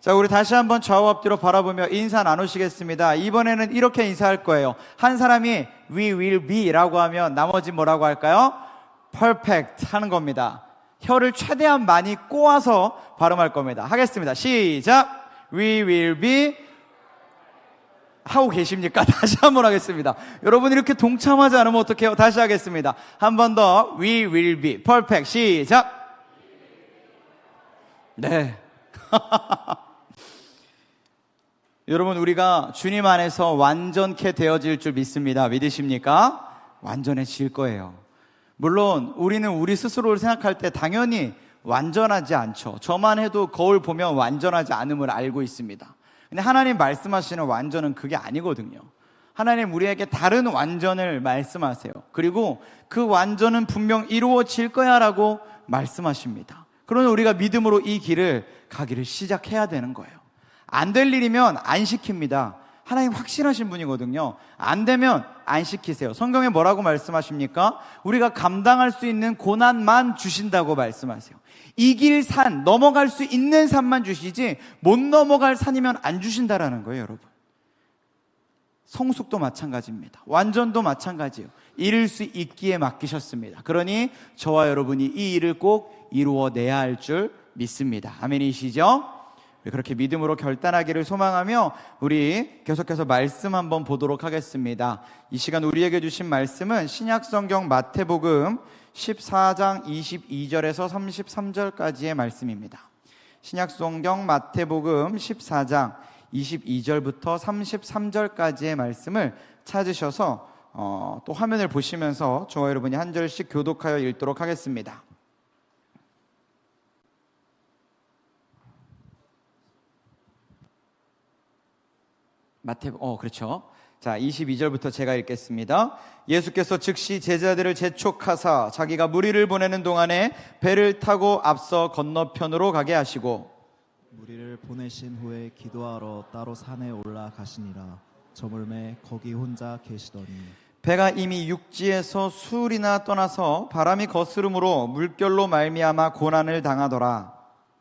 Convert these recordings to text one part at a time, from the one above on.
자, 우리 다시 한번 좌우 앞뒤로 바라보며 인사 나누시겠습니다. 이번에는 이렇게 인사할 거예요. 한 사람이 we will be 라고 하면 나머지 뭐라고 할까요? perfect 하는 겁니다. 혀를 최대한 많이 꼬아서 발음할 겁니다. 하겠습니다. 시작! We will be 하고 계십니까? 다시 한번 하겠습니다. 여러분 이렇게 동참하지 않으면 어떡해요? 다시 하겠습니다. 한 번 더 We will be perfect. 시작! 네. 여러분 우리가 주님 안에서 완전케 되어질 줄 믿습니다. 믿으십니까? 완전해질 거예요. 물론 우리는 우리 스스로를 생각할 때 당연히 완전하지 않죠. 저만 해도 거울 보면 완전하지 않음을 알고 있습니다. 근데 하나님 말씀하시는 완전은 그게 아니거든요. 하나님 우리에게 다른 완전을 말씀하세요. 그리고 그 완전은 분명 이루어질 거야 라고 말씀하십니다. 그러나 우리가 믿음으로 이 길을 가기를 시작해야 되는 거예요. 안 될 일이면 안 시킵니다. 하나님 확실하신 분이거든요. 안 되면 안 시키세요. 성경에 뭐라고 말씀하십니까? 우리가 감당할 수 있는 고난만 주신다고 말씀하세요. 이길 산, 넘어갈 수 있는 산만 주시지 못 넘어갈 산이면 안 주신다라는 거예요, 여러분. 성숙도 마찬가지입니다. 완전도 마찬가지예요. 이룰 수 있기에 맡기셨습니다. 그러니 저와 여러분이 이 일을 꼭 이루어내야 할 줄 믿습니다. 아멘이시죠? 그렇게 믿음으로 결단하기를 소망하며 우리 계속해서 말씀 한번 보도록 하겠습니다. 이 시간 우리에게 주신 말씀은 신약성경 마태복음 14장 22절에서 33절까지의 말씀입니다. 신약성경 마태복음 14장 22절부터 33절까지의 말씀을 찾으셔서 또 화면을 보시면서 저와 여러분이 한 절씩 교독하여 읽도록 하겠습니다. 그렇죠. 자, 22절부터 제가 읽겠습니다. 예수께서 즉시 제자들을 재촉하사 자기가 무리를 보내는 동안에 배를 타고 앞서 건너편으로 가게 하시고 무리를 보내신 후에 기도하러 따로 산에 올라가시니라. 저물매 거기 혼자 계시더니 배가 이미 육지에서 수울이나 떠나서 바람이 거스름으로 물결로 말미암아 고난을 당하더라.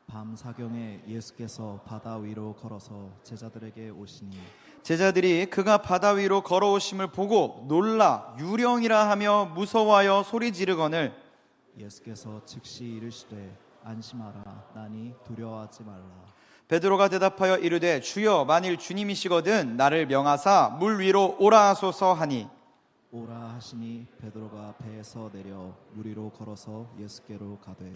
밤 사경에 예수께서 바다 위로 걸어서 제자들에게 오시니 제자들이 그가 바다 위로 걸어오심을 보고 놀라 유령이라 하며 무서워하여 소리 지르거늘 예수께서 즉시 이르시되 안심하라. 나니 두려워하지 말라. 베드로가 대답하여 이르되 주여 만일 주님이시거든 나를 명하사 물 위로 오라 하소서 하니 오라 하시니 베드로가 배에서 내려 물 위로 걸어서 예수께로 가되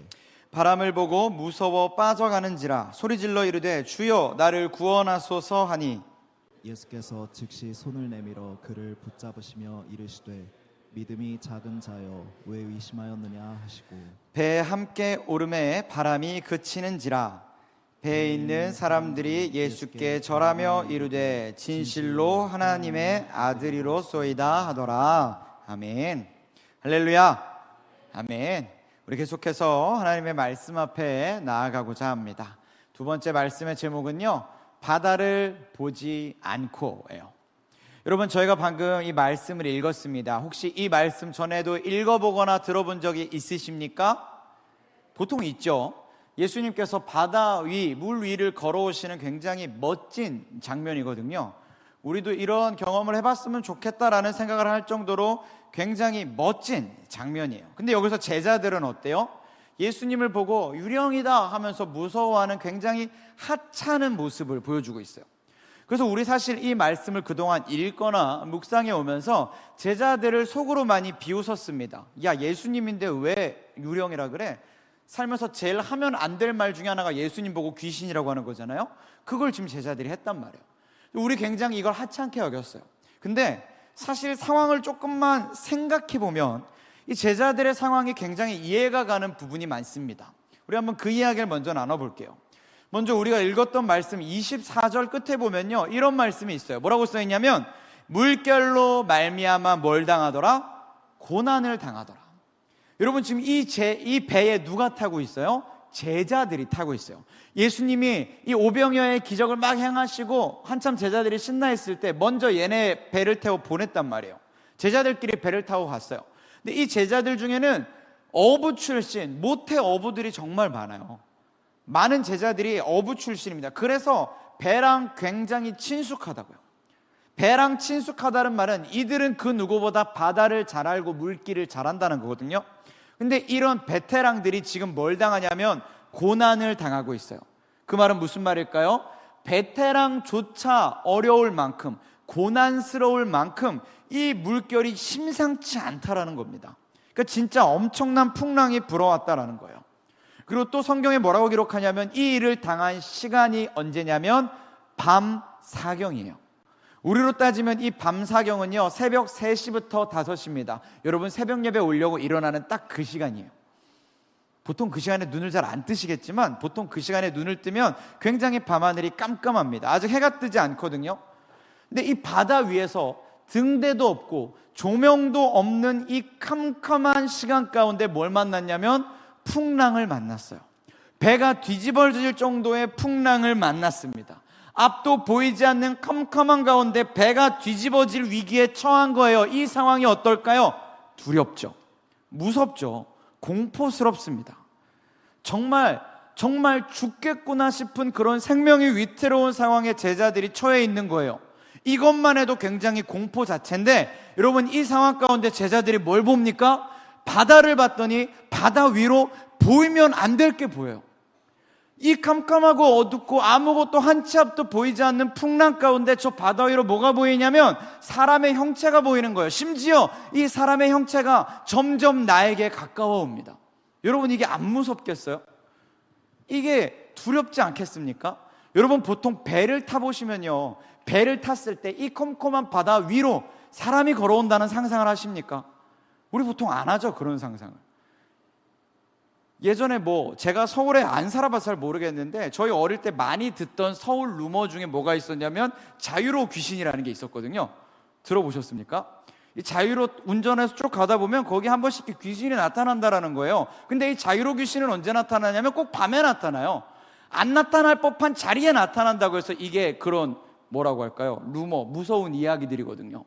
바람을 보고 무서워 빠져가는지라 소리질러 이르되 주여 나를 구원하소서 하니 예수께서 즉시 손을 내밀어 그를 붙잡으시며 이르시되 믿음이 작은 자여 왜 의심하였느냐 하시고 배에 함께 오름에 바람이 그치는지라 배에 있는 사람들이 예수께 절하며 이르되 진실로 하나님의 아들이로소이다 하더라. 아멘. 할렐루야. 아멘. 우리 계속해서 하나님의 말씀 앞에 나아가고자 합니다. 두 번째 말씀의 제목은요, 바다를 보지 않고예요. 여러분 저희가 방금 이 말씀을 읽었습니다. 혹시 이 말씀 전에도 읽어보거나 들어본 적이 있으십니까? 보통 있죠. 예수님께서 바다 위, 물 위를 걸어오시는 굉장히 멋진 장면이거든요. 우리도 이런 경험을 해봤으면 좋겠다라는 생각을 할 정도로 굉장히 멋진 장면이에요. 근데 여기서 제자들은 어때요? 예수님을 보고 유령이다 하면서 무서워하는 굉장히 하찮은 모습을 보여주고 있어요. 그래서 우리 사실 이 말씀을 그동안 읽거나 묵상해 오면서 제자들을 속으로 많이 비웃었습니다. 야, 예수님인데 왜 유령이라 그래? 살면서 제일 하면 안 될 말 중에 하나가 예수님 보고 귀신이라고 하는 거잖아요. 그걸 지금 제자들이 했단 말이에요. 우리 굉장히 이걸 하찮게 여겼어요. 근데 사실 상황을 조금만 생각해 보면 이 제자들의 상황이 굉장히 이해가 가는 부분이 많습니다. 우리 한번 그 이야기를 먼저 나눠볼게요. 먼저 우리가 읽었던 말씀 24절 끝에 보면요, 이런 말씀이 있어요. 뭐라고 써있냐면 물결로 말미암아 뭘 당하더라? 고난을 당하더라. 여러분 지금 이 배에 누가 타고 있어요? 제자들이 타고 있어요. 예수님이 이 오병이어의 기적을 막 행하시고 한참 제자들이 신나했을 때 먼저 얘네 배를 태워 보냈단 말이에요. 제자들끼리 배를 타고 갔어요. 근데 이 제자들 중에는 어부 출신 모태 어부들이 정말 많아요. 많은 제자들이 어부 출신입니다. 그래서 배랑 굉장히 친숙하다고요. 배랑 친숙하다는 말은 이들은 그 누구보다 바다를 잘 알고 물길을 잘 안다는 거거든요. 근데 이런 베테랑들이 지금 뭘 당하냐면 고난을 당하고 있어요. 그 말은 무슨 말일까요? 베테랑조차 어려울 만큼, 고난스러울 만큼 이 물결이 심상치 않다라는 겁니다. 그러니까 진짜 엄청난 풍랑이 불어왔다라는 거예요. 그리고 또 성경에 뭐라고 기록하냐면 이 일을 당한 시간이 언제냐면 밤 사경이에요. 우리로 따지면 이 밤 사경은요, 새벽 3시부터 5시입니다. 여러분 새벽 예배 오려고 일어나는 딱 그 시간이에요. 보통 그 시간에 눈을 잘 안 뜨시겠지만 보통 그 시간에 눈을 뜨면 굉장히 밤하늘이 깜깜합니다. 아직 해가 뜨지 않거든요. 근데 이 바다 위에서 등대도 없고 조명도 없는 이 캄캄한 시간 가운데 뭘 만났냐면 풍랑을 만났어요. 배가 뒤집어질 정도의 풍랑을 만났습니다. 앞도 보이지 않는 캄캄한 가운데 배가 뒤집어질 위기에 처한 거예요. 이 상황이 어떨까요? 두렵죠. 무섭죠. 공포스럽습니다. 정말 죽겠구나 싶은 그런 생명이 위태로운 상황에 제자들이 처해 있는 거예요. 이것만 해도 굉장히 공포 자체인데 여러분 이 상황 가운데 제자들이 뭘 봅니까? 바다를 봤더니 바다 위로 보이면 안 될 게 보여요. 이 깜깜하고 어둡고 아무것도 한 치 앞도 보이지 않는 풍랑 가운데 저 바다 위로 뭐가 보이냐면 사람의 형체가 보이는 거예요. 심지어 이 사람의 형체가 점점 나에게 가까워 옵니다. 여러분 이게 안 무섭겠어요? 이게 두렵지 않겠습니까? 여러분 보통 배를 타보시면요, 배를 탔을 때 이 컴컴한 바다 위로 사람이 걸어온다는 상상을 하십니까? 우리 보통 안 하죠, 그런 상상을. 예전에 제가 서울에 안 살아봐서 잘 모르겠는데 저희 어릴 때 많이 듣던 서울 루머 중에 뭐가 있었냐면 자유로 귀신이라는 게 있었거든요. 들어보셨습니까? 이 자유로 운전해서 쭉 가다 보면 거기 한 번씩 귀신이 나타난다라는 거예요. 근데 이 자유로 귀신은 언제 나타나냐면 꼭 밤에 나타나요. 안 나타날 법한 자리에 나타난다고 해서 이게 그런 뭐라고 할까요? 루머, 무서운 이야기들이거든요.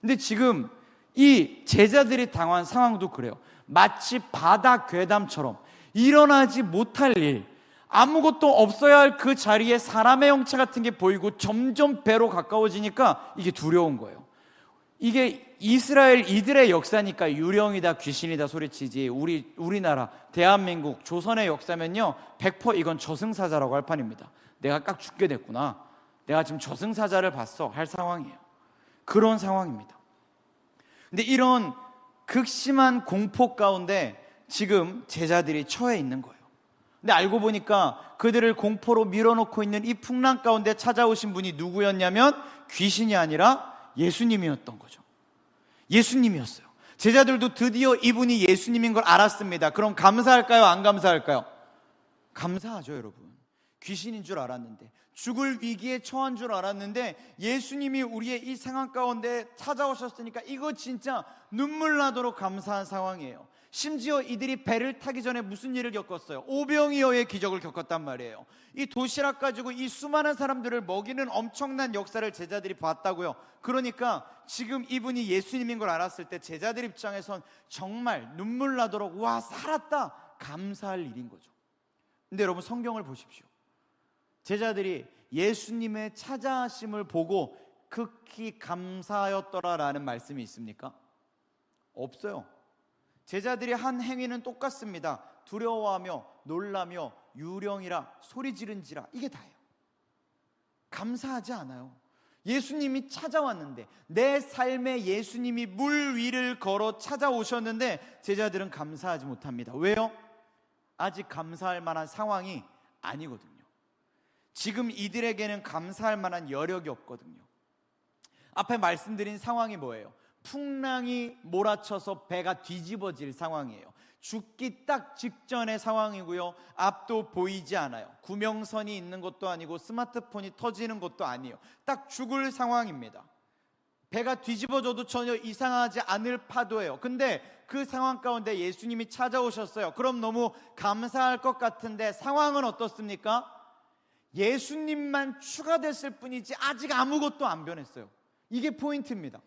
근데 지금 이 제자들이 당한 상황도 그래요. 마치 바다 괴담처럼 일어나지 못할 일, 아무것도 없어야 할 그 자리에 사람의 형체 같은 게 보이고 점점 배로 가까워지니까 이게 두려운 거예요. 이게 이스라엘 이들의 역사니까 유령이다 귀신이다 소리치지 우리나라 대한민국 조선의 역사면요 100% 이건 저승사자라고 할 판입니다. 내가 딱 죽게 됐구나, 내가 지금 저승사자를 봤어 할 상황이에요. 그런 상황입니다. 근데 이런 극심한 공포 가운데 지금 제자들이 처해 있는 거예요. 근데 알고 보니까 그들을 공포로 밀어놓고 있는 이 풍랑 가운데 찾아오신 분이 누구였냐면 귀신이 아니라 예수님이었던 거죠. 예수님이었어요. 제자들도 드디어 이분이 예수님인 걸 알았습니다. 그럼 감사할까요? 안 감사할까요? 감사하죠, 여러분. 귀신인 줄 알았는데, 죽을 위기에 처한 줄 알았는데 예수님이 우리의 이 상황 가운데 찾아오셨으니까 이거 진짜 눈물 나도록 감사한 상황이에요. 심지어 이들이 배를 타기 전에 무슨 일을 겪었어요? 오병이어의 기적을 겪었단 말이에요. 이 도시락 가지고 이 수많은 사람들을 먹이는 엄청난 역사를 제자들이 봤다고요. 그러니까 지금 이분이 예수님인 걸 알았을 때 제자들 입장에선 정말 눈물 나도록 와 살았다 감사할 일인 거죠. 근데 여러분 성경을 보십시오. 제자들이 예수님의 찾아오심을 보고 극히 감사하였더라라는 말씀이 있습니까? 없어요. 제자들이 한 행위는 똑같습니다. 두려워하며 놀라며 유령이라 소리 지른지라, 이게 다예요. 감사하지 않아요. 예수님이 찾아왔는데, 내 삶에 예수님이 물 위를 걸어 찾아오셨는데 제자들은 감사하지 못합니다. 왜요? 아직 감사할 만한 상황이 아니거든요. 지금 이들에게는 감사할 만한 여력이 없거든요. 앞에 말씀드린 상황이 뭐예요? 풍랑이 몰아쳐서 배가 뒤집어질 상황이에요. 죽기 딱 직전의 상황이고요. 앞도 보이지 않아요. 구명선이 있는 것도 아니고 스마트폰이 터지는 것도 아니에요. 딱 죽을 상황입니다. 배가 뒤집어져도 전혀 이상하지 않을 파도예요. 근데 그 상황 가운데 예수님이 찾아오셨어요. 그럼 너무 감사할 것 같은데 상황은 어떻습니까? 예수님만 추가됐을 뿐이지 아직 아무것도 안 변했어요. 이게 포인트입니다.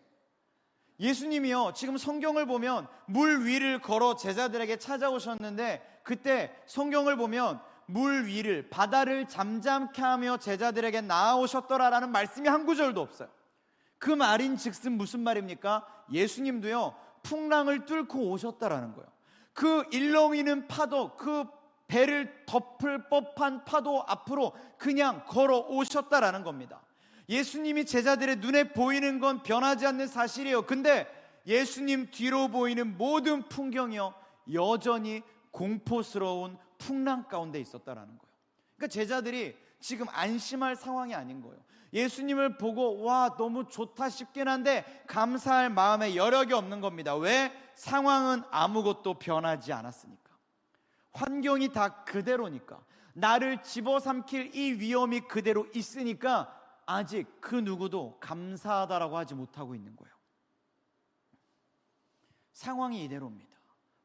예수님이요, 지금 성경을 보면 물 위를 걸어 제자들에게 찾아오셨는데, 그때 성경을 보면 물 위를 바다를 잠잠케 하며 제자들에게 나아오셨더라라는 말씀이 한 구절도 없어요. 그 말인즉슨 무슨 말입니까? 예수님도요 풍랑을 뚫고 오셨다라는 거예요. 그 일렁이는 파도, 그 배를 덮을 법한 파도 앞으로 그냥 걸어 오셨다라는 겁니다. 예수님이 제자들의 눈에 보이는 건 변하지 않는 사실이에요. 근데 예수님 뒤로 보이는 모든 풍경이요 여전히 공포스러운 풍랑 가운데 있었다라는 거예요. 그러니까 제자들이 지금 안심할 상황이 아닌 거예요. 예수님을 보고 와 너무 좋다 싶긴 한데 감사할 마음에 여력이 없는 겁니다. 왜? 상황은 아무것도 변하지 않았으니까. 환경이 다 그대로니까. 나를 집어삼킬 이 위험이 그대로 있으니까 아직 그 누구도 감사하다라고 하지 못하고 있는 거예요. 상황이 이대로입니다.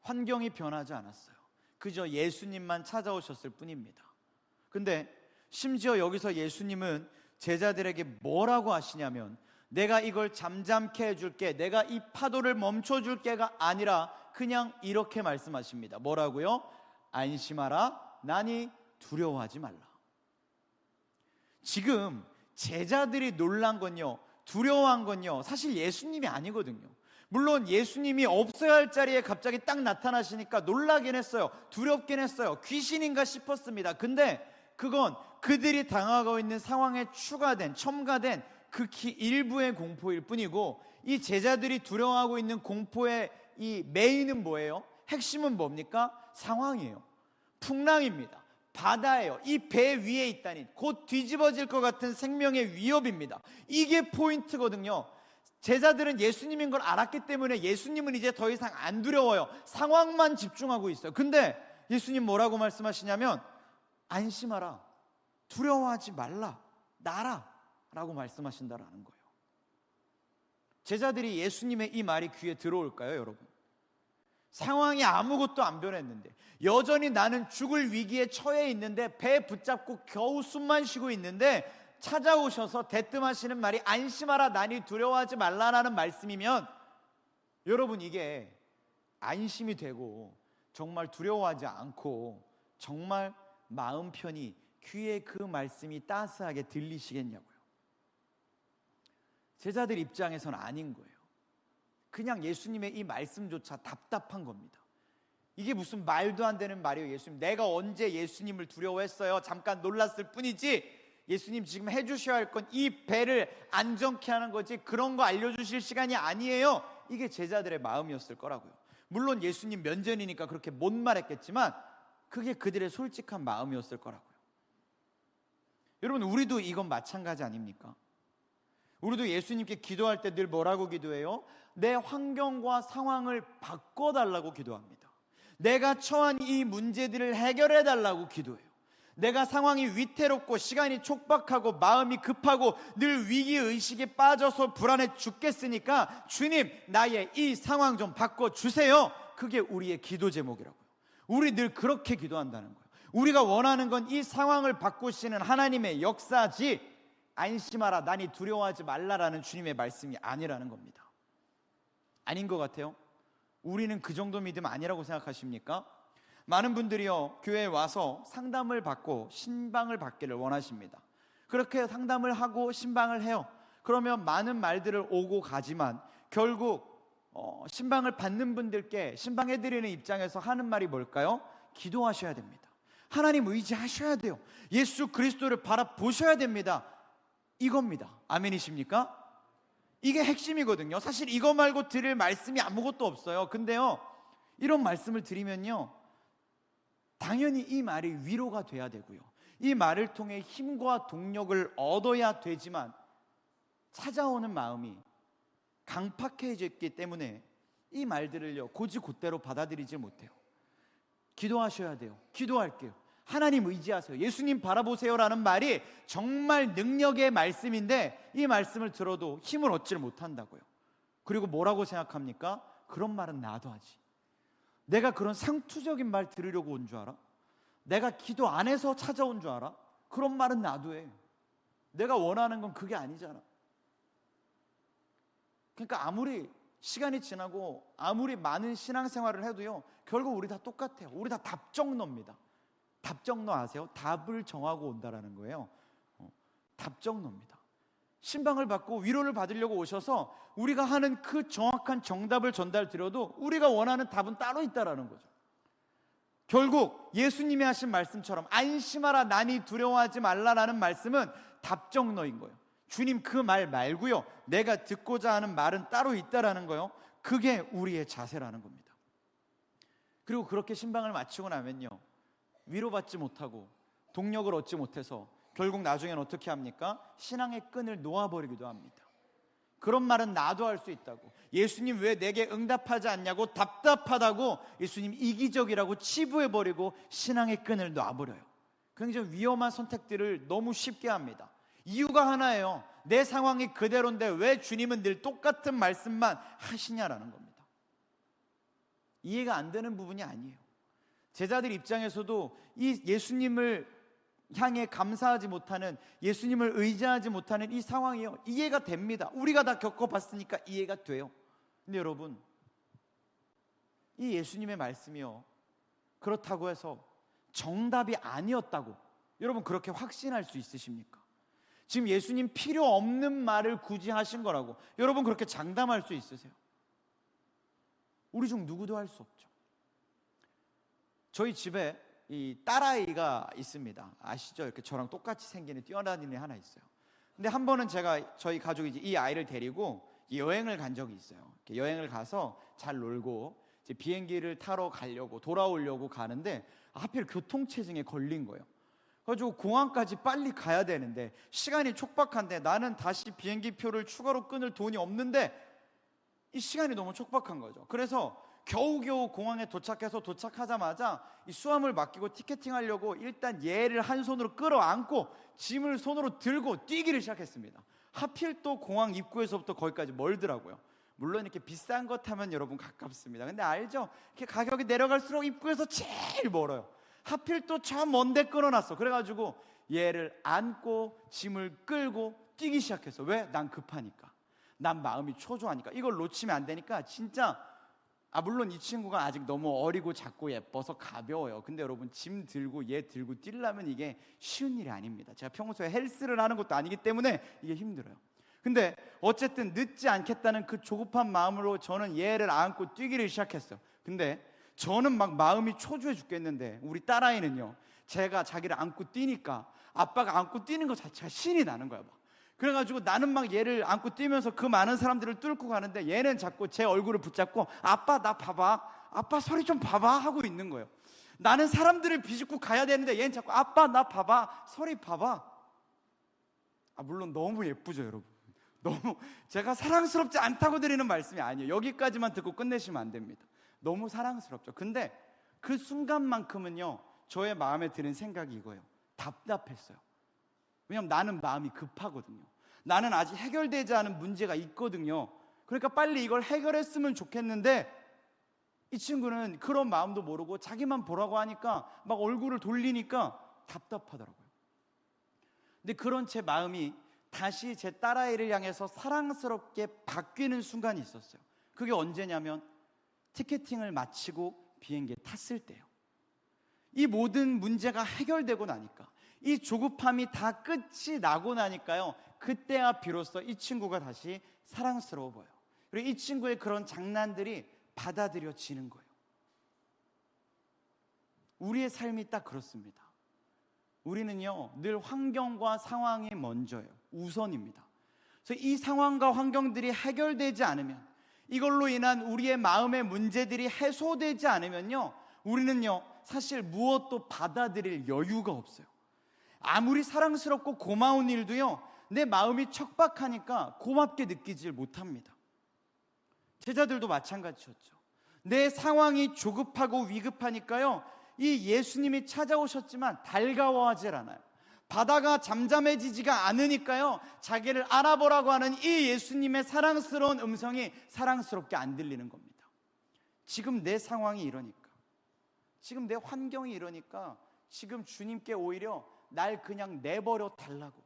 환경이 변하지 않았어요. 그저 예수님만 찾아오셨을 뿐입니다. 근데 심지어 여기서 예수님은 제자들에게 뭐라고 하시냐면 내가 이걸 잠잠케 해줄게, 내가 이 파도를 멈춰줄게가 아니라 그냥 이렇게 말씀하십니다. 뭐라고요? 안심하라, 나니 두려워하지 말라. 지금 제자들이 놀란 건요, 두려워한 건요 사실 예수님이 아니거든요. 물론 예수님이 없어야 할 자리에 갑자기 딱 나타나시니까 놀라긴 했어요. 두렵긴 했어요. 귀신인가 싶었습니다. 근데 그건 그들이 당하고 있는 상황에 추가된, 첨가된 극히 일부의 공포일 뿐이고, 이 제자들이 두려워하고 있는 공포의 이 메인은 뭐예요? 핵심은 뭡니까? 상황이에요. 풍랑입니다. 바다예요. 이 배 위에 있다니 곧 뒤집어질 것 같은 생명의 위협입니다. 이게 포인트거든요. 제자들은 예수님인 걸 알았기 때문에 예수님은 이제 더 이상 안 두려워요. 상황만 집중하고 있어요. 근데 예수님 뭐라고 말씀하시냐면 안심하라, 두려워하지 말라, 나라 라고 말씀하신다라는 거예요. 제자들이 예수님의 이 말이 귀에 들어올까요, 여러분? 상황이 아무것도 안 변했는데, 여전히 나는 죽을 위기에 처해 있는데, 배 붙잡고 겨우 숨만 쉬고 있는데 찾아오셔서 대뜸하시는 말이 안심하라, 나니 두려워하지 말라라는 말씀이면, 여러분 이게 안심이 되고 정말 두려워하지 않고 정말 마음 편히 귀에 그 말씀이 따스하게 들리시겠냐고요. 제자들 입장에서는 아닌 거예요. 그냥 예수님의 이 말씀조차 답답한 겁니다. 이게 무슨 말도 안 되는 말이에요. 예수님, 내가 언제 예수님을 두려워했어요? 잠깐 놀랐을 뿐이지. 예수님 지금 해주셔야 할 건 이 배를 안정케 하는 거지, 그런 거 알려주실 시간이 아니에요. 이게 제자들의 마음이었을 거라고요. 물론 예수님 면전이니까 그렇게 못 말했겠지만 그게 그들의 솔직한 마음이었을 거라고요. 여러분, 우리도 이건 마찬가지 아닙니까? 우리도 예수님께 기도할 때 늘 뭐라고 기도해요? 내 환경과 상황을 바꿔달라고 기도합니다. 내가 처한 이 문제들을 해결해달라고 기도해요. 내가 상황이 위태롭고 시간이 촉박하고 마음이 급하고 늘 위기의식에 빠져서 불안해 죽겠으니까 주님, 나의 이 상황 좀 바꿔주세요. 그게 우리의 기도 제목이라고요. 우리 늘 그렇게 기도한다는 거예요. 우리가 원하는 건 이 상황을 바꾸시는 하나님의 역사지, 안심하라, 나니 두려워하지 말라라는 주님의 말씀이 아니라는 겁니다. 아닌 것 같아요? 우리는 그 정도 믿음 아니라고 생각하십니까? 많은 분들이요, 교회에 와서 상담을 받고 신방을 받기를 원하십니다. 그렇게 상담을 하고 신방을 해요. 그러면 많은 말들을 오고 가지만 결국 신방을 받는 분들께 신방해드리는 입장에서 하는 말이 뭘까요? 기도하셔야 됩니다. 하나님 의지하셔야 돼요. 예수 그리스도를 바라보셔야 됩니다. 이겁니다. 아멘이십니까? 이게 핵심이거든요. 사실 이거 말고 드릴 말씀이 아무것도 없어요. 근데요, 이런 말씀을 드리면요, 당연히 이 말이 위로가 돼야 되고요, 이 말을 통해 힘과 동력을 얻어야 되지만 찾아오는 마음이 강팍해졌기 때문에 이 말들을요 곧이곧대로 받아들이지 못해요. 기도하셔야 돼요. 기도할게요. 하나님 의지하세요. 예수님 바라보세요라는 말이 정말 능력의 말씀인데 이 말씀을 들어도 힘을 얻지를 못한다고요. 그리고 뭐라고 생각합니까? 그런 말은 나도 하지. 내가 그런 상투적인 말 들으려고 온 줄 알아? 내가 기도 안 해서 찾아온 줄 알아? 그런 말은 나도 해. 내가 원하는 건 그게 아니잖아. 그러니까 아무리 시간이 지나고 아무리 많은 신앙생활을 해도요, 결국 우리 다 똑같아요. 우리 다 답정너입니다. 답정너 아세요? 답을 정하고 온다라는 거예요. 답정너입니다. 신방을 받고 위로를 받으려고 오셔서 우리가 하는 그 정확한 정답을 전달드려도 우리가 원하는 답은 따로 있다라는 거죠. 결국 예수님이 하신 말씀처럼 안심하라 나니 두려워하지 말라라는 말씀은 답정너인 거예요. 주님 그 말 말고요, 내가 듣고자 하는 말은 따로 있다라는 거예요. 그게 우리의 자세라는 겁니다. 그리고 그렇게 신방을 마치고 나면요, 위로받지 못하고 동력을 얻지 못해서 결국 나중에는 어떻게 합니까? 신앙의 끈을 놓아버리기도 합니다. 그런 말은 나도 할 수 있다고, 예수님 왜 내게 응답하지 않냐고 답답하다고 예수님 이기적이라고 치부해버리고 신앙의 끈을 놔버려요. 굉장히 위험한 선택들을 너무 쉽게 합니다. 이유가 하나예요. 내 상황이 그대로인데 왜 주님은 늘 똑같은 말씀만 하시냐라는 겁니다. 이해가 안 되는 부분이 아니에요. 제자들 입장에서도 이 예수님을 향해 감사하지 못하는, 예수님을 의지하지 못하는 이 상황이요, 이해가 됩니다. 우리가 다 겪어봤으니까 이해가 돼요. 근데 여러분, 이 예수님의 말씀이요, 그렇다고 해서 정답이 아니었다고 여러분 그렇게 확신할 수 있으십니까? 지금 예수님 필요 없는 말을 굳이 하신 거라고 여러분 그렇게 장담할 수 있으세요? 우리 중 누구도 할 수 없죠. 저희 집에 이 딸아이가 있습니다. 아시죠? 이렇게 저랑 똑같이 생기는 뛰어난 애 하나 있어요. 근데 한 번은 제가 저희 가족이 이 아이를 데리고 여행을 간 적이 있어요. 이렇게 여행을 가서 잘 놀고 이제 비행기를 타러 가려고 돌아오려고 가는데 하필 교통체증에 걸린 거예요. 그래가지고 공항까지 빨리 가야 되는데 시간이 촉박한데 나는 다시 비행기 표를 추가로 끊을 돈이 없는데 이 시간이 너무 촉박한 거죠. 그래서 겨우겨우 공항에 도착하자마자 이 수함을 맡기고 티켓팅하려고 일단 얘를 한 손으로 끌어안고 짐을 손으로 들고 뛰기를 시작했습니다. 하필 또 공항 입구에서부터 거기까지 멀더라고요. 물론 이렇게 비싼 거 타면 여러분 가깝습니다. 근데 알죠? 이렇게 가격이 내려갈수록 입구에서 제일 멀어요. 하필 또 저 먼데 끊어놨어. 그래가지고 얘를 안고 짐을 끌고 뛰기 시작했어. 왜? 난 급하니까, 난 마음이 초조하니까, 이걸 놓치면 안 되니까. 진짜 물론 이 친구가 아직 너무 어리고 작고 예뻐서 가벼워요. 근데 여러분 짐 들고 얘 들고 뛰려면 이게 쉬운 일이 아닙니다. 제가 평소에 헬스를 하는 것도 아니기 때문에 이게 힘들어요. 근데 어쨌든 늦지 않겠다는 그 조급한 마음으로 저는 얘를 안고 뛰기를 시작했어요. 근데 저는 막 마음이 초조해 죽겠는데 우리 딸아이는요, 제가 자기를 안고 뛰니까 아빠가 안고 뛰는 것 자체가 신이 나는 거야. 막 그래가지고 나는 막 얘를 안고 뛰면서 그 많은 사람들을 뚫고 가는데 얘는 자꾸 제 얼굴을 붙잡고 아빠 나 봐봐, 아빠 소리 좀 봐봐 하고 있는 거예요. 나는 사람들을 비집고 가야 되는데 얘는 자꾸 아빠 나 봐봐, 소리 봐봐. 물론 너무 예쁘죠 여러분. 너무 제가 사랑스럽지 않다고 드리는 말씀이 아니에요. 여기까지만 듣고 끝내시면 안 됩니다. 너무 사랑스럽죠. 근데 그 순간만큼은요, 저의 마음에 드는 생각이 이거예요. 답답했어요. 왜냐하면 나는 마음이 급하거든요. 나는 아직 해결되지 않은 문제가 있거든요. 그러니까 빨리 이걸 해결했으면 좋겠는데 이 친구는 그런 마음도 모르고 자기만 보라고 하니까 막 얼굴을 돌리니까 답답하더라고요. 근데 그런 제 마음이 다시 제 딸아이를 향해서 사랑스럽게 바뀌는 순간이 있었어요. 그게 언제냐면 티켓팅을 마치고 비행기에 탔을 때요. 이 모든 문제가 해결되고 나니까, 이 조급함이 다 끝이 나고 나니까요, 그때야 비로소 이 친구가 다시 사랑스러워 보여요. 그리고 이 친구의 그런 장난들이 받아들여지는 거예요. 우리의 삶이 딱 그렇습니다. 우리는요, 늘 환경과 상황이 먼저예요. 우선입니다. 그래서 이 상황과 환경들이 해결되지 않으면, 이걸로 인한 우리의 마음의 문제들이 해소되지 않으면요, 우리는요 사실 무엇도 받아들일 여유가 없어요. 아무리 사랑스럽고 고마운 일도요, 내 마음이 척박하니까 고맙게 느끼질 못합니다. 제자들도 마찬가지였죠. 내 상황이 조급하고 위급하니까요, 이 예수님이 찾아오셨지만 달가워하질 않아요. 바다가 잠잠해지지가 않으니까요, 자기를 알아보라고 하는 이 예수님의 사랑스러운 음성이 사랑스럽게 안 들리는 겁니다. 지금 내 상황이 이러니까, 지금 내 환경이 이러니까 지금 주님께 오히려 날 그냥 내버려 달라고,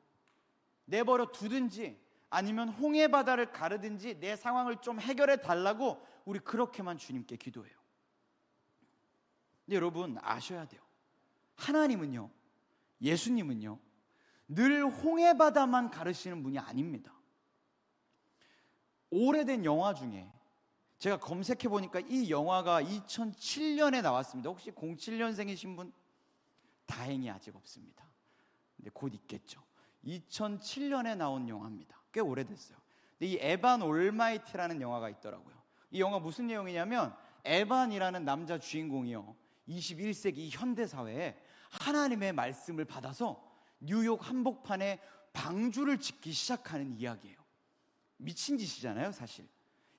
내버려 두든지 아니면 홍해 바다를 가르든지 내 상황을 좀 해결해 달라고 우리 그렇게만 주님께 기도해요. 근데 여러분 아셔야 돼요. 하나님은요, 예수님은요, 늘 홍해바다만 가르시는 분이 아닙니다. 오래된 영화 중에 제가 검색해 보니까 이 영화가 2007년에 나왔습니다. 혹시 07년생이신 분? 다행히 아직 없습니다. 근데 곧 있겠죠. 2007년에 나온 영화입니다. 꽤 오래됐어요. 근데 이 에반 올마이티라는 영화가 있더라고요. 이 영화 무슨 내용이냐면, 에반이라는 남자 주인공이요, 21세기 현대 사회에 하나님의 말씀을 받아서 뉴욕 한복판에 방주를 짓기 시작하는 이야기예요. 미친 짓이잖아요, 사실.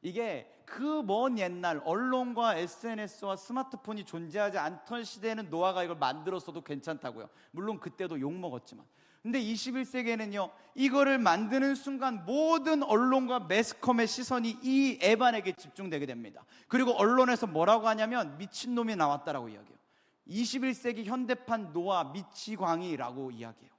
이게 그 먼 옛날 언론과 SNS와 스마트폰이 존재하지 않던 시대에는 노아가 이걸 만들었어도 괜찮다고요. 물론 그때도 욕먹었지만. 근데 21세기에는요, 이거를 만드는 순간 모든 언론과 매스컴의 시선이 이 에반에게 집중되게 됩니다. 그리고 언론에서 뭐라고 하냐면, 미친놈이 나왔다라고 이야기해요. 21세기 현대판 노아 미치광이라고 이야기해요.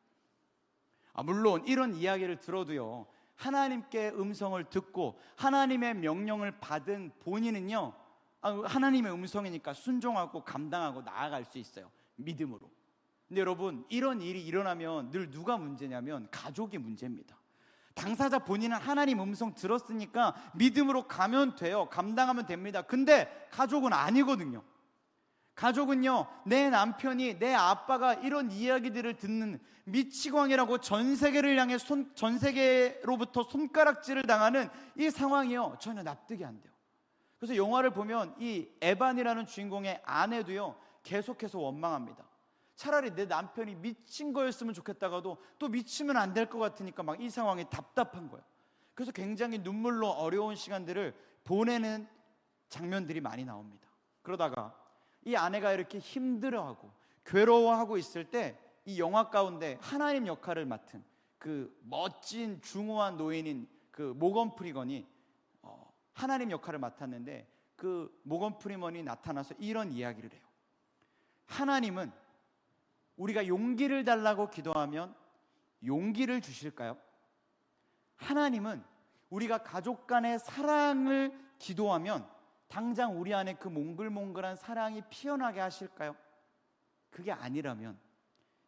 물론 이런 이야기를 들어도요, 하나님께 음성을 듣고 하나님의 명령을 받은 본인은요, 하나님의 음성이니까 순종하고 감당하고 나아갈 수 있어요, 믿음으로. 근데 여러분, 이런 일이 일어나면 늘 누가 문제냐면 가족이 문제입니다. 당사자 본인은 하나님 음성 들었으니까 믿음으로 가면 돼요, 감당하면 됩니다. 근데 가족은 아니거든요. 가족은요, 내 남편이, 내 아빠가 이런 이야기들을 듣는 미치광이라고 전 세계를 향해 전 세계로부터 손가락질을 당하는 이 상황이요, 전혀 납득이 안 돼요. 그래서 영화를 보면 이 에반이라는 주인공의 아내도요, 계속해서 원망합니다. 차라리 내 남편이 미친 거였으면 좋겠다가도 또 미치면 안 될 것 같으니까 막 이 상황이 답답한 거예요. 그래서 굉장히 눈물로 어려운 시간들을 보내는 장면들이 많이 나옵니다. 그러다가 이 아내가 이렇게 힘들어하고 괴로워하고 있을 때, 이 영화 가운데 하나님 역할을 맡은 그 멋진 중후한 노인인 그 모건 프리먼이 하나님 역할을 맡았는데, 그 모건 프리먼이 나타나서 이런 이야기를 해요. 하나님은 우리가 용기를 달라고 기도하면 용기를 주실까요? 하나님은 우리가 가족 간의 사랑을 기도하면 당장 우리 안에 그 몽글몽글한 사랑이 피어나게 하실까요? 그게 아니라면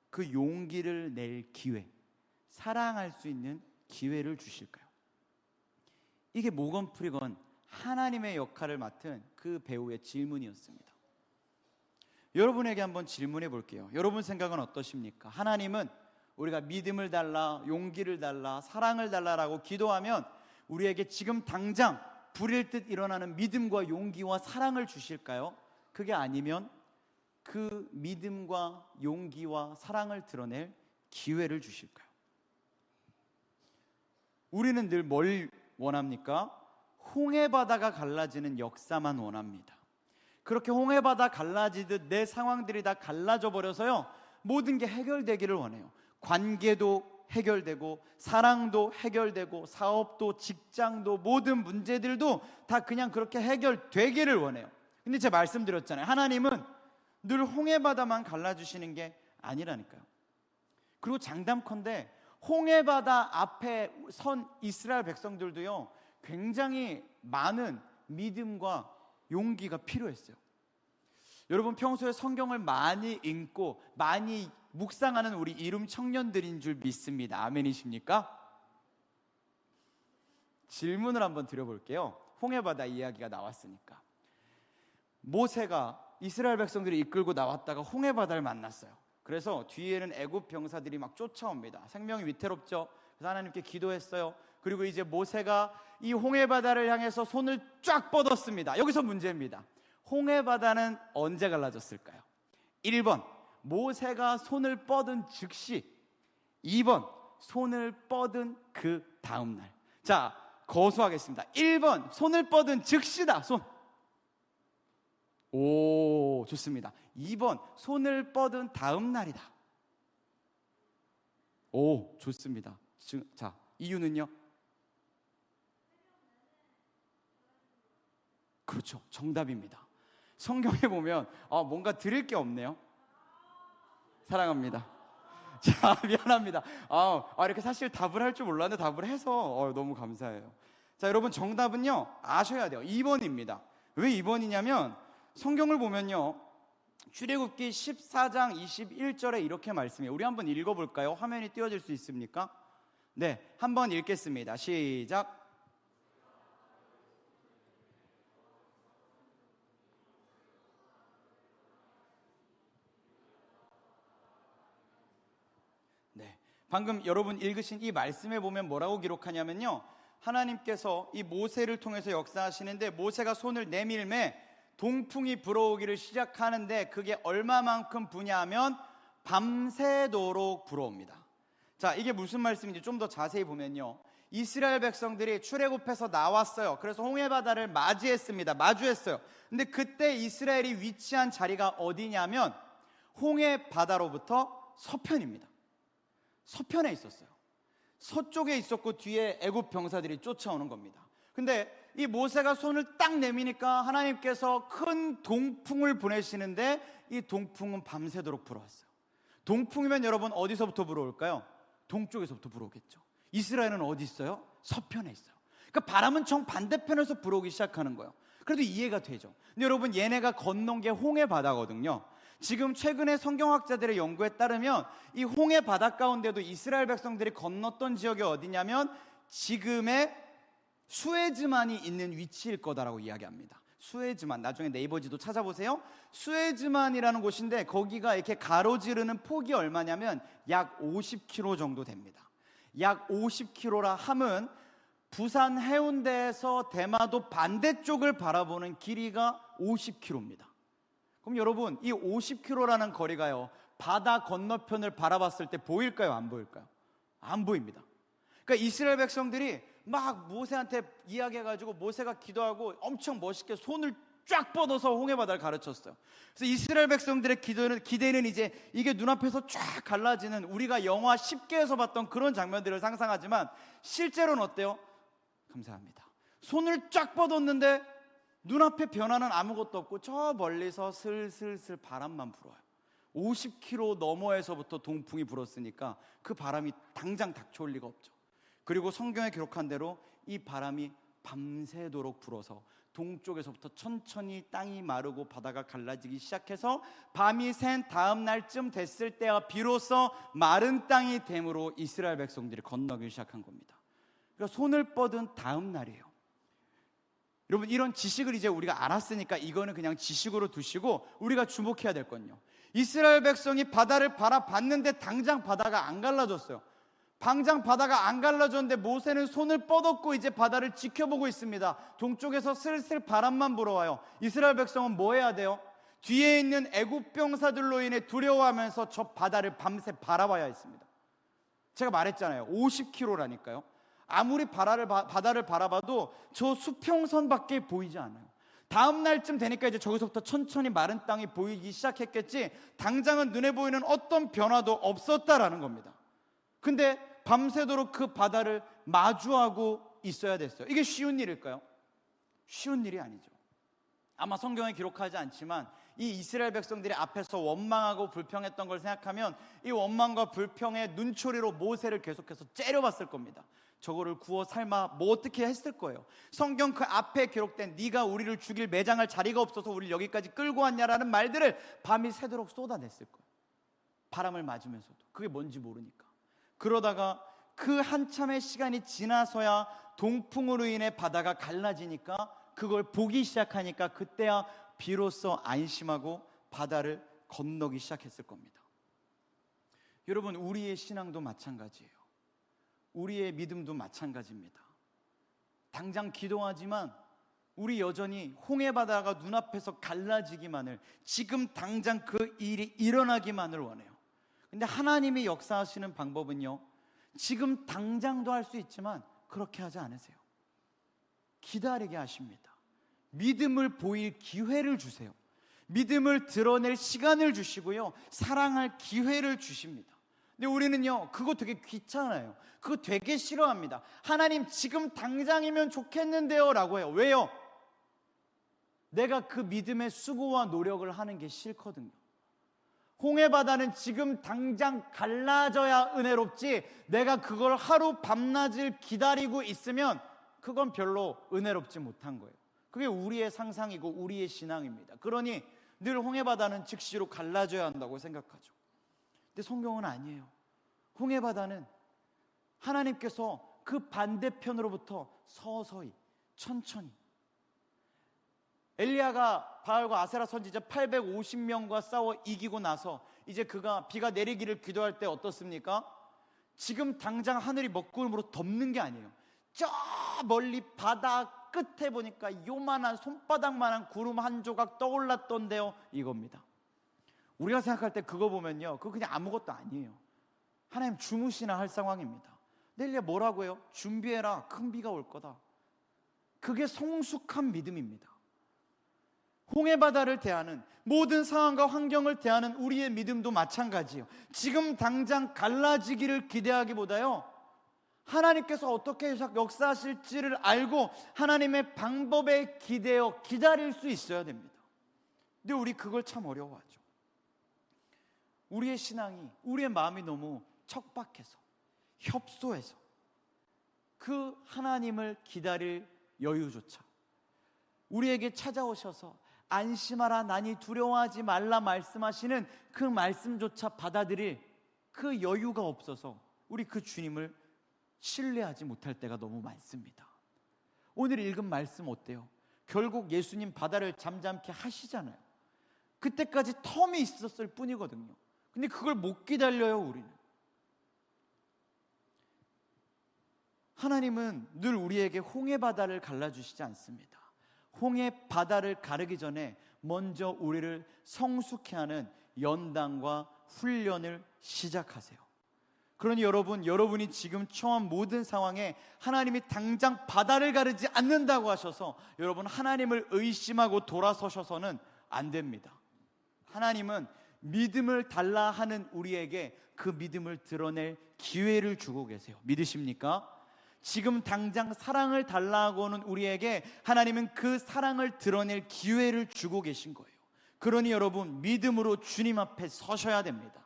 그 용기를 낼 기회, 사랑할 수 있는 기회를 주실까요? 이게 모건 프리건, 하나님의 역할을 맡은 그 배우의 질문이었습니다. 여러분에게 한번 질문해 볼게요. 여러분 생각은 어떠십니까? 하나님은 우리가 믿음을 달라, 용기를 달라, 사랑을 달라라고 기도하면 우리에게 지금 당장 불일 듯 일어나는 믿음과 용기와 사랑을 주실까요? 그게 아니면 그 믿음과 용기와 사랑을 드러낼 기회를 주실까요? 우리는 늘 뭘 원합니까? 홍해바다가 갈라지는 역사만 원합니다. 그렇게 홍해바다 갈라지듯 내 상황들이 다 갈라져 버려서요, 모든 게 해결되기를 원해요. 관계도 해결되고, 사랑도 해결되고, 사업도, 직장도, 모든 문제들도 다 그냥 그렇게 해결되기를 원해요. 근데 제가 말씀드렸잖아요, 하나님은 늘 홍해바다만 갈라주시는 게 아니라니까요. 그리고 장담컨대 홍해바다 앞에 선 이스라엘 백성들도요, 굉장히 많은 믿음과 용기가 필요했어요. 여러분, 평소에 성경을 많이 읽고 많이 묵상하는 우리 이룸 청년들인 줄 믿습니다. 아멘이십니까? 질문을 한번 드려볼게요. 홍해바다 이야기가 나왔으니까. 모세가 이스라엘 백성들이 이끌고 나왔다가 홍해바다를 만났어요. 그래서 뒤에는 애굽 병사들이 막 쫓아옵니다. 생명이 위태롭죠. 그래서 하나님께 기도했어요. 그리고 이제 모세가 이 홍해바다를 향해서 손을 쫙 뻗었습니다. 여기서 문제입니다. 홍해바다는 언제 갈라졌을까요? 1번, 모세가 손을 뻗은 즉시. 2번, 손을 뻗은 그 다음날. 자, 거수하겠습니다. 1번, 손을 뻗은 즉시다. 손. 오, 좋습니다. 2번, 손을 뻗은 다음날이다. 오, 좋습니다. 자, 이유는요? 그렇죠, 정답입니다. 성경에 보면 뭔가 드릴 게 없네요. 사랑합니다. 자, 미안합니다. 이렇게 사실 답을 할 줄 몰랐는데 답을 해서 너무 감사해요. 자, 여러분, 정답은요, 아셔야 돼요. 2번입니다. 왜 2번이냐면 성경을 보면요, 출애굽기 14장 21절에 이렇게 말씀해요. 우리 한번 읽어볼까요? 화면이 띄워질 수 있습니까? 네, 한번 읽겠습니다. 시작. 네, 방금 여러분 읽으신 이 말씀에 보면 뭐라고 기록하냐면요, 하나님께서 이 모세를 통해서 역사하시는데, 모세가 손을 내밀매 동풍이 불어오기를 시작하는데, 그게 얼마만큼 부냐면 밤새도록 불어옵니다. 자, 이게 무슨 말씀인지 좀 더 자세히 보면요, 이스라엘 백성들이 출애굽해서 나왔어요. 그래서 홍해바다를 마주했어요. 근데 그때 이스라엘이 위치한 자리가 어디냐면 홍해바다로부터 서편입니다. 서편에 있었어요. 서쪽에 있었고 뒤에 애굽 병사들이 쫓아오는 겁니다. 근데 이 모세가 손을 딱 내미니까 하나님께서 큰 동풍을 보내시는데, 이 동풍은 밤새도록 불어왔어요. 동풍이면 여러분 어디서부터 불어올까요? 동쪽에서부터 불어오겠죠. 이스라엘은 어디 있어요? 서편에 있어요. 그러니까 바람은 정반대편에서 불어오기 시작하는 거예요. 그래도 이해가 되죠. 근데 여러분, 얘네가 건넌 게 홍해바다거든요. 지금 최근에 성경학자들의 연구에 따르면 이 홍해 바다 가운데도 이스라엘 백성들이 건넜던 지역이 어디냐면 지금의 수에즈만이 있는 위치일 거다라고 이야기합니다. 수에즈만, 나중에 네이버 지도 찾아보세요. 수에즈만이라는 곳인데 거기가 이렇게 가로지르는 폭이 얼마냐면 약 50km 정도 됩니다. 약 50km라 함은 부산 해운대에서 대마도 반대쪽을 바라보는 길이가 50km입니다. 그럼 여러분, 이 50km라는 거리가요, 바다 건너편을 바라봤을 때 보일까요? 안 보일까요? 안 보입니다. 그러니까 이스라엘 백성들이 막 모세한테 이야기해가지고 모세가 기도하고 엄청 멋있게 손을 쫙 뻗어서 홍해바다를 가르쳤어요. 그래서 이스라엘 백성들의 기대는 이제 이게 눈앞에서 쫙 갈라지는, 우리가 영화 10개에서 봤던 그런 장면들을 상상하지만 실제로는 어때요? 감사합니다. 손을 쫙 뻗었는데 눈앞에 변화는 아무것도 없고 저 멀리서 슬슬슬 바람만 불어요. 50km 너머에서부터 동풍이 불었으니까 그 바람이 당장 닥쳐올 리가 없죠. 그리고 성경에 기록한 대로 이 바람이 밤새도록 불어서 동쪽에서부터 천천히 땅이 마르고 바다가 갈라지기 시작해서 밤이 샌 다음 날쯤 됐을 때가 비로소 마른 땅이 됨으로 이스라엘 백성들이 건너기 시작한 겁니다. 그러니까 손을 뻗은 다음 날이에요. 여러분, 이런 지식을 이제 우리가 알았으니까 이거는 그냥 지식으로 두시고 우리가 주목해야 될 건요, 이스라엘 백성이 바다를 바라봤는데 당장 바다가 안 갈라졌어요. 당장 바다가 안 갈라졌는데 모세는 손을 뻗었고 이제 바다를 지켜보고 있습니다. 동쪽에서 슬슬 바람만 불어와요. 이스라엘 백성은 뭐 해야 돼요? 뒤에 있는 애굽 병사들로 인해 두려워하면서 저 바다를 밤새 바라봐야 했습니다. 제가 말했잖아요, 50km라니까요. 아무리 바다를 바라봐도 저 수평선밖에 보이지 않아요. 다음 날쯤 되니까 이제 저기서부터 천천히 마른 땅이 보이기 시작했겠지, 당장은 눈에 보이는 어떤 변화도 없었다라는 겁니다. 근데 밤새도록 그 바다를 마주하고 있어야 됐어요. 이게 쉬운 일일까요? 쉬운 일이 아니죠. 아마 성경에 기록하지 않지만 이 이스라엘 백성들이 앞에서 원망하고 불평했던 걸 생각하면 이 원망과 불평의 눈초리로 모세를 계속해서 째려봤을 겁니다. 저거를 구워 삶아 뭐 어떻게 했을 거예요. 성경 그 앞에 기록된 네가 우리를 죽일 매장할 자리가 없어서 우리를 여기까지 끌고 왔냐라는 말들을 밤이 새도록 쏟아냈을 거예요. 바람을 맞으면서도 그게 뭔지 모르니까. 그러다가 그 한참의 시간이 지나서야 동풍으로 인해 바다가 갈라지니까 그걸 보기 시작하니까 그때야 비로소 안심하고 바다를 건너기 시작했을 겁니다. 여러분, 우리의 신앙도 마찬가지예요. 우리의 믿음도 마찬가지입니다. 당장 기도하지만 우리 여전히 홍해바다가 눈앞에서 갈라지기만을, 지금 당장 그 일이 일어나기만을 원해요. 근데 하나님이 역사하시는 방법은요, 지금 당장도 할 수 있지만 그렇게 하지 않으세요. 기다리게 하십니다. 믿음을 보일 기회를 주세요. 믿음을 드러낼 시간을 주시고요, 사랑할 기회를 주십니다. 근데 우리는요, 그거 되게 귀찮아요. 그거 되게 싫어합니다. 하나님 지금 당장이면 좋겠는데요 라고 해요. 왜요? 내가 그 믿음의 수고와 노력을 하는 게 싫거든요. 홍해바다는 지금 당장 갈라져야 은혜롭지, 내가 그걸 하루 밤낮을 기다리고 있으면 그건 별로 은혜롭지 못한 거예요. 그게 우리의 상상이고 우리의 신앙입니다. 그러니 늘 홍해바다는 즉시로 갈라져야 한다고 생각하죠. 근데 성경은 아니에요. 홍해바다는 하나님께서 그 반대편으로부터 서서히 천천히, 엘리야가 바알과 아세라 선지자 850명과 싸워 이기고 나서 이제 그가 비가 내리기를 기도할 때 어떻습니까? 지금 당장 하늘이 먹구름으로 덮는 게 아니에요. 저 멀리 바다 끝에 보니까 요만한 손바닥만한 구름 한 조각 떠올랐던데요, 이겁니다. 우리가 생각할 때 그거 보면요, 그거 그냥 아무것도 아니에요. 하나님 주무시나 할 상황입니다. 엘리야 뭐라고 해요? 준비해라, 큰 비가 올 거다. 그게 성숙한 믿음입니다. 홍해바다를 대하는, 모든 상황과 환경을 대하는 우리의 믿음도 마찬가지예요. 지금 당장 갈라지기를 기대하기보다요, 하나님께서 어떻게 역사하실지를 알고 하나님의 방법에 기대어 기다릴 수 있어야 됩니다. 근데 우리 그걸 참 어려워하죠. 우리의 신앙이, 우리의 마음이 너무 척박해서, 협소해서 그 하나님을 기다릴 여유조차, 우리에게 찾아오셔서 안심하라, 나니 두려워하지 말라 말씀하시는 그 말씀조차 받아들일 그 여유가 없어서 우리 그 주님을 신뢰하지 못할 때가 너무 많습니다. 오늘 읽은 말씀 어때요? 결국 예수님 바다를 잠잠케 하시잖아요. 그때까지 텀이 있었을 뿐이거든요. 근데 그걸 못 기다려요, 우리는. 하나님은 늘 우리에게 홍해바다를 갈라주시지 않습니다. 홍해바다를 가르기 전에 먼저 우리를 성숙해 하는 연단과 훈련을 시작하세요. 그러니 여러분이 지금 처한 모든 상황에 하나님이 당장 바다를 가르지 않는다고 하셔서 여러분 하나님을 의심하고 돌아서셔서는 안 됩니다. 하나님은 믿음을 달라 하는 우리에게 그 믿음을 드러낼 기회를 주고 계세요. 믿으십니까? 지금 당장 사랑을 달라고 하는 우리에게 하나님은 그 사랑을 드러낼 기회를 주고 계신 거예요. 그러니 여러분 믿음으로 주님 앞에 서셔야 됩니다.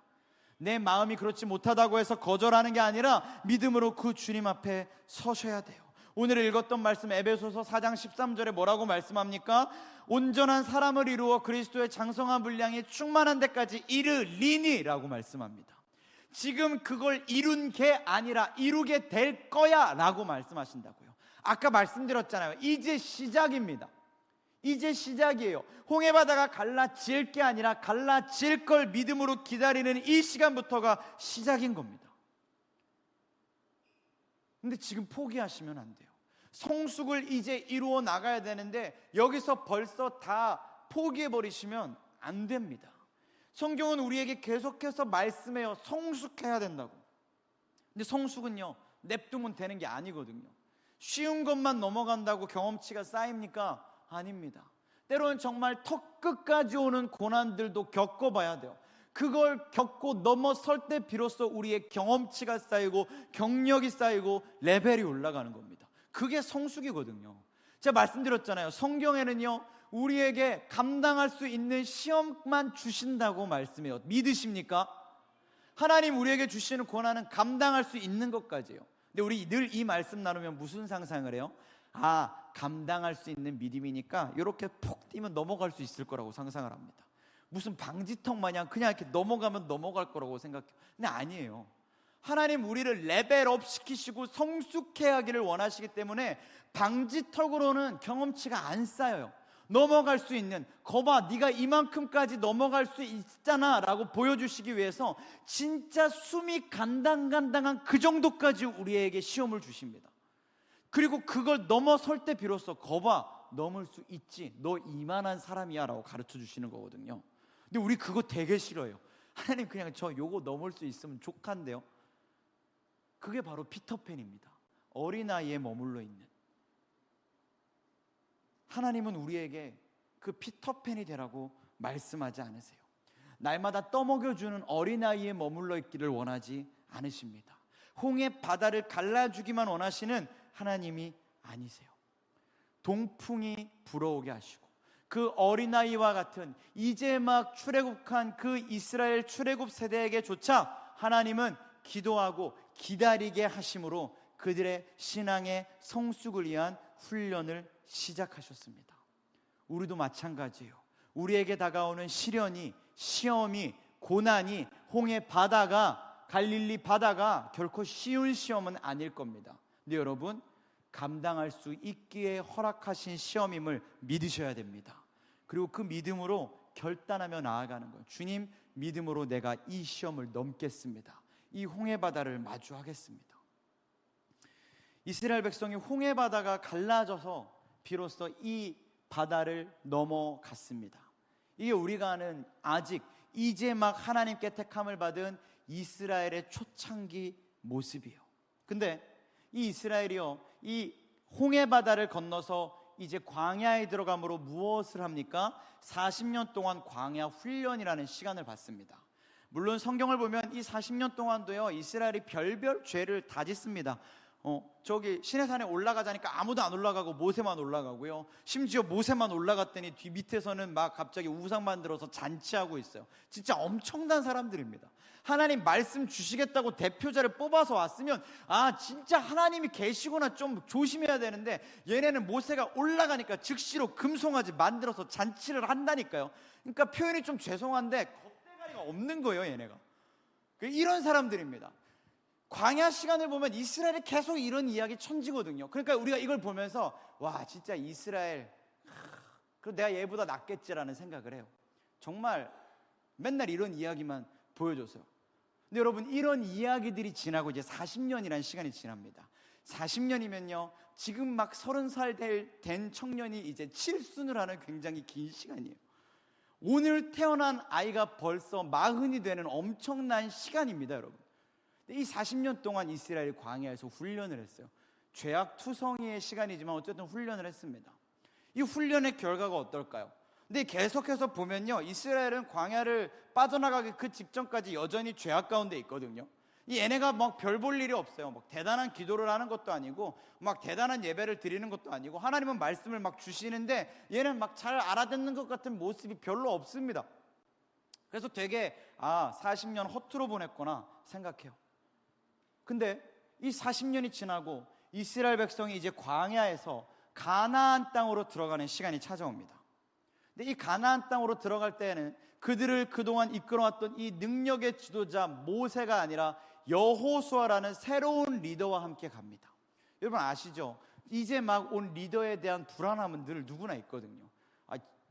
내 마음이 그렇지 못하다고 해서 거절하는 게 아니라 믿음으로 그 주님 앞에 서셔야 돼요. 오늘 읽었던 말씀 에베소서 4장 13절에 뭐라고 말씀합니까? 온전한 사람을 이루어 그리스도의 장성한 분량이 충만한 데까지 이르리니 라고 말씀합니다. 지금 그걸 이룬 게 아니라 이루게 될 거야 라고 말씀하신다고요. 아까 말씀드렸잖아요. 이제 시작입니다. 이제 시작이에요. 홍해바다가 갈라질 게 아니라 갈라질 걸 믿음으로 기다리는 이 시간부터가 시작인 겁니다. 근데 지금 포기하시면 안 돼요. 성숙을 이제 이루어 나가야 되는데 여기서 벌써 다 포기해버리시면 안 됩니다. 성경은 우리에게 계속해서 말씀해요. 성숙해야 된다고. 근데 성숙은요, 냅두면 되는 게 아니거든요. 쉬운 것만 넘어간다고 경험치가 쌓입니까? 아닙니다. 때로는 정말 턱 끝까지 오는 고난들도 겪어봐야 돼요. 그걸 겪고 넘어설 때 비로소 우리의 경험치가 쌓이고 경력이 쌓이고 레벨이 올라가는 겁니다. 그게 성숙이거든요. 제가 말씀드렸잖아요. 성경에는요, 우리에게 감당할 수 있는 시험만 주신다고 말씀해요. 믿으십니까? 하나님 우리에게 주시는 고난은 감당할 수 있는 것까지예요. 근데 우리 늘 이 말씀 나누면 무슨 상상을 해요? 아, 감당할 수 있는 믿음이니까 이렇게 푹 뛰면 넘어갈 수 있을 거라고 상상을 합니다. 무슨 방지턱 마냥 그냥 이렇게 넘어가면 넘어갈 거라고 생각해요. 근데 아니에요. 하나님 우리를 레벨업 시키시고 성숙해 하기를 원하시기 때문에 방지턱으로는 경험치가 안 쌓여요. 넘어갈 수 있는, 거봐 네가 이만큼까지 넘어갈 수 있잖아 라고 보여주시기 위해서 진짜 숨이 간당간당한 그 정도까지 우리에게 시험을 주십니다. 그리고 그걸 넘어설 때 비로소 거봐 넘을 수 있지, 너 이만한 사람이야 라고 가르쳐 주시는 거거든요. 근데 우리 그거 되게 싫어요. 하나님 그냥 저 요거 넘을 수 있으면 족한데요. 그게 바로 피터팬입니다. 어린아이에 머물러 있는. 하나님은 우리에게 그 피터팬이 되라고 말씀하지 않으세요. 날마다 떠먹여주는 어린아이에 머물러 있기를 원하지 않으십니다. 홍해 바다를 갈라주기만 원하시는 하나님이 아니세요. 동풍이 불어오게 하시고 그 어린아이와 같은 이제 막 출애굽한 그 이스라엘 출애굽 세대에게조차 하나님은 기도하고 기다리게 하심으로 그들의 신앙의 성숙을 위한 훈련을 시작하셨습니다. 우리도 마찬가지예요. 우리에게 다가오는 시련이, 시험이, 고난이, 홍해 바다가, 갈릴리 바다가 결코 쉬운 시험은 아닐 겁니다. 근데 여러분, 감당할 수 있기에 허락하신 시험임을 믿으셔야 됩니다. 그리고 그 믿음으로 결단하며 나아가는 거예요. 주님, 믿음으로 내가 이 시험을 넘겠습니다. 이 홍해 바다를 마주하겠습니다. 이스라엘 백성이 홍해 바다가 갈라져서 비로소 이 바다를 넘어갔습니다. 이게 우리가 아는 아직 이제 막 하나님께 택함을 받은 이스라엘의 초창기 모습이에요. 근데 이 이스라엘이요, 이 홍해 바다를 건너서 이제 광야에 들어감으로 무엇을 합니까? 40년 동안 광야 훈련이라는 시간을 받습니다. 물론 성경을 보면 이 40년 동안도요, 이스라엘이 별별 죄를 다 짓습니다. 저기 시내산에 올라가자니까 아무도 안 올라가고 모세만 올라가고요. 심지어 모세만 올라갔더니 뒤 밑에서는 막 갑자기 우상 만들어서 잔치하고 있어요. 진짜 엄청난 사람들입니다. 하나님 말씀 주시겠다고 대표자를 뽑아서 왔으면 진짜 하나님이 계시구나, 좀 조심해야 되는데 얘네는 모세가 올라가니까 즉시로 금송아지 만들어서 잔치를 한다니까요. 그러니까 표현이 좀 죄송한데 겁대가리가 없는 거예요, 얘네가. 이런 사람들입니다. 광야 시간을 보면 이스라엘이 계속 이런 이야기 천지거든요. 그러니까 우리가 이걸 보면서 와, 진짜 이스라엘, 그럼 내가 얘보다 낫겠지라는 생각을 해요. 정말 맨날 이런 이야기만 보여줘서요. 근데 여러분, 이런 이야기들이 지나고 이제 40년이라는 시간이 지납니다. 40년이면요, 지금 막 30살 된 청년이 이제 칠순을 하는 굉장히 긴 시간이에요. 오늘 태어난 아이가 벌써 40이 되는 엄청난 시간입니다, 여러분. 이 40년 동안 이스라엘이 광야에서 훈련을 했어요. 죄악투성이의 시간이지만 어쨌든 훈련을 했습니다. 이 훈련의 결과가 어떨까요? 근데 계속해서 보면요, 이스라엘은 광야를 빠져나가기 그 직전까지 여전히 죄악 가운데 있거든요. 이 얘네가 막 별 볼 일이 없어요. 막 대단한 기도를 하는 것도 아니고 막 대단한 예배를 드리는 것도 아니고 하나님은 말씀을 막 주시는데 얘는 막 잘 알아듣는 것 같은 모습이 별로 없습니다. 그래서 되게 40년 허투루 보냈구나 생각해요. 근데 이 40년이 지나고 이스라엘 백성이 이제 광야에서 가나안 땅으로 들어가는 시간이 찾아옵니다. 근데 이 가나안 땅으로 들어갈 때에는 그들을 그동안 이끌어왔던 이 능력의 지도자 모세가 아니라 여호수아라는 새로운 리더와 함께 갑니다. 여러분 아시죠? 이제 막 온 리더에 대한 불안함은 늘 누구나 있거든요.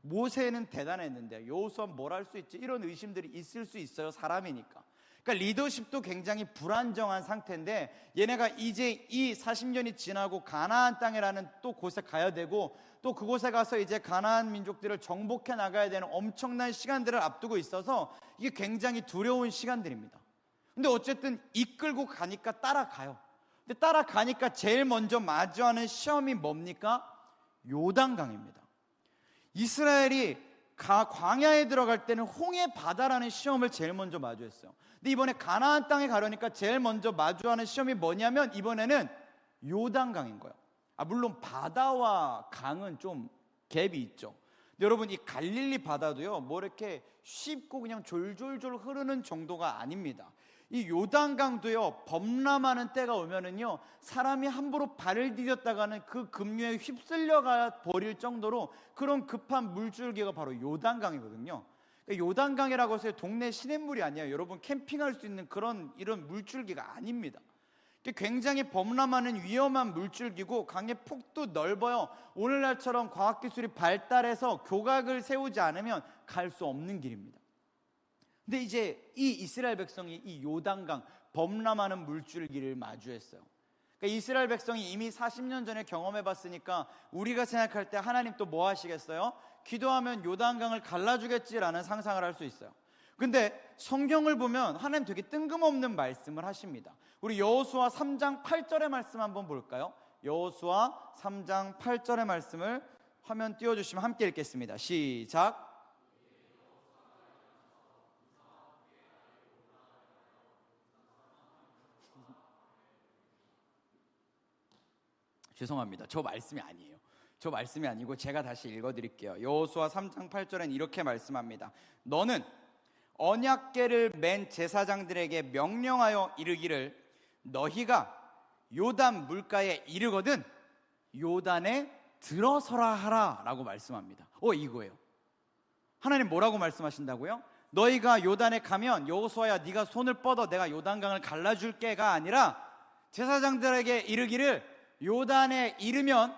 모세는 대단했는데 여호수아는 뭘 할 수 있지? 이런 의심들이 있을 수 있어요, 사람이니까. 그러니까 리더십도 굉장히 불안정한 상태인데 얘네가 이제 이 40년이 지나고 가나안 땅이라는 또 곳에 가야 되고 또 그곳에 가서 이제 가나안 민족들을 정복해 나가야 되는 엄청난 시간들을 앞두고 있어서 이게 굉장히 두려운 시간들입니다. 근데 어쨌든 이끌고 가니까 따라가요. 근데 따라가니까 제일 먼저 마주하는 시험이 뭡니까? 요단강입니다. 이스라엘이 광야에 들어갈 때는 홍해 바다라는 시험을 제일 먼저 마주했어요. 근데 이번에 가나안 땅에 가려니까 제일 먼저 마주하는 시험이 뭐냐면 이번에는 요단강인 거예요. 물론 바다와 강은 좀 갭이 있죠. 근데 여러분, 이 갈릴리 바다도요, 뭐 이렇게 쉽고 그냥 졸졸졸 흐르는 정도가 아닙니다. 이 요단강도요, 범람하는 때가 오면은요, 사람이 함부로 발을 디뎠다가는 그 급류에 휩쓸려가 버릴 정도로 그런 급한 물줄기가 바로 요단강이거든요. 그러니까 요단강이라고 해서 동네 시냇물이 아니에요. 여러분, 캠핑할 수 있는 이런 물줄기가 아닙니다. 굉장히 범람하는 위험한 물줄기고 강의 폭도 넓어요. 오늘날처럼 과학기술이 발달해서 교각을 세우지 않으면 갈 수 없는 길입니다. 근데 이제 이 이스라엘 백성이 이 요단강 범람하는 물줄기를 마주했어요. 그러니까 이스라엘 백성이 이미 40년 전에 경험해 봤으니까 우리가 생각할 때 하나님 또 뭐 하시겠어요? 기도하면 요단강을 갈라주겠지라는 상상을 할 수 있어요. 근데 성경을 보면 하나님 되게 뜬금없는 말씀을 하십니다. 우리 여호수아 3장 8절의 말씀 한번 볼까요? 여호수아 3장 8절의 말씀을 화면 띄워주시면 함께 읽겠습니다. 시작. 죄송합니다. 저 말씀이 아니에요. 저 말씀이 아니고 제가 다시 읽어드릴게요. 여호수아 3장 8절엔 이렇게 말씀합니다. 너는 언약궤를 맨 제사장들에게 명령하여 이르기를 너희가 요단 물가에 이르거든 요단에 들어서라 하라 라고 말씀합니다. 이거예요. 하나님 뭐라고 말씀하신다고요? 너희가 요단에 가면 여호수아야 네가 손을 뻗어 내가 요단강을 갈라줄게가 아니라 제사장들에게 이르기를 요단에 이르면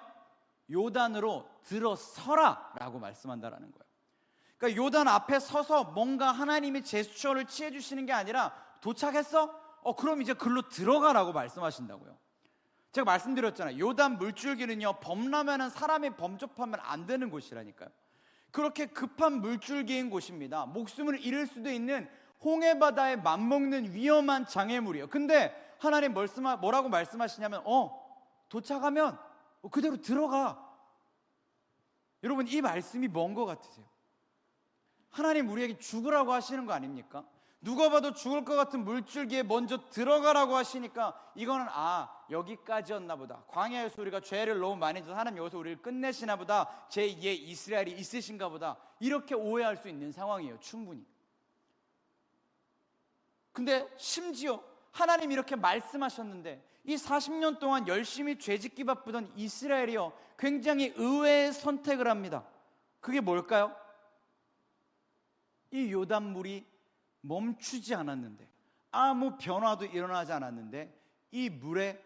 요단으로 들어서라 라고 말씀한다라는 거예요. 그러니까 요단 앞에 서서 뭔가 하나님이 제스처를 취해 주시는 게 아니라 도착했어? 그럼 이제 글로 들어가라고 말씀하신다고요. 제가 말씀드렸잖아요. 요단 물줄기는요, 범람하는 사람이 범접하면 안 되는 곳이라니까요. 그렇게 급한 물줄기인 곳입니다. 목숨을 잃을 수도 있는 홍해바다에 맞먹는 위험한 장애물이에요. 근데 하나님 뭐라고 말씀하시냐면 도착하면 그대로 들어가. 여러분, 이 말씀이 뭔 것 같으세요? 하나님 우리에게 죽으라고 하시는 거 아닙니까? 누가 봐도 죽을 것 같은 물줄기에 먼저 들어가라고 하시니까 이거는 여기까지였나 보다. 광야에서 우리가 죄를 너무 많이 져서 하나님 여기서 우리를 끝내시나 보다. 제2의 이스라엘이 있으신가 보다. 이렇게 오해할 수 있는 상황이에요. 충분히. 근데 심지어 하나님 이렇게 말씀하셨는데 이 40년 동안 열심히 죄짓기 바쁘던 이스라엘이요, 굉장히 의외의 선택을 합니다. 그게 뭘까요? 이 요단물이 멈추지 않았는데, 아무 변화도 일어나지 않았는데 이 물에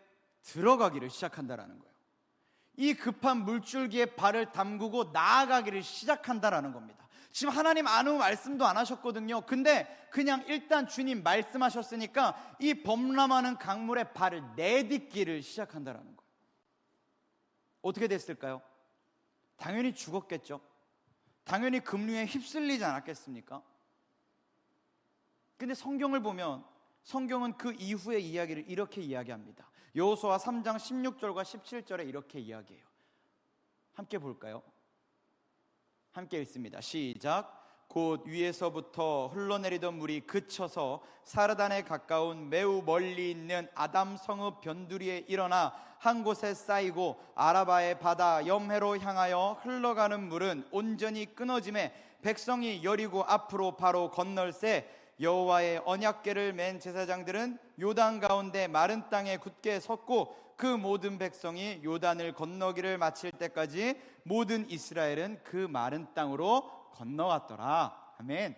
들어가기를 시작한다라는 거예요. 이 급한 물줄기에 발을 담그고 나아가기를 시작한다라는 겁니다. 지금 하나님 아무 말씀도 안 하셨거든요. 근데 그냥 일단 주님 말씀하셨으니까 이 범람하는 강물에 발을 내딛기를 시작한다라는 거예요. 어떻게 됐을까요? 당연히 죽었겠죠. 당연히 급류에 휩쓸리지 않았겠습니까? 근데 성경을 보면 성경은 그 이후의 이야기를 이렇게 이야기합니다. 여호수아 3장 16절과 17절에 이렇게 이야기해요. 함께 볼까요? 함께 읽습니다. 시작. 곧 위에서부터 흘러내리던 물이 그쳐서 사르단에 가까운 매우 멀리 있는 아담 성읍 변두리에 일어나 한 곳에 쌓이고 아라바의 바다 염해로 향하여 흘러가는 물은 온전히 끊어짐에 백성이 여리고 앞으로 바로 건널새 여호와의 언약궤를 맨 제사장들은 요단 가운데 마른 땅에 굳게 섰고 그 모든 백성이 요단을 건너기를 마칠 때까지 모든 이스라엘은 그 마른 땅으로 건너갔더라. 아멘.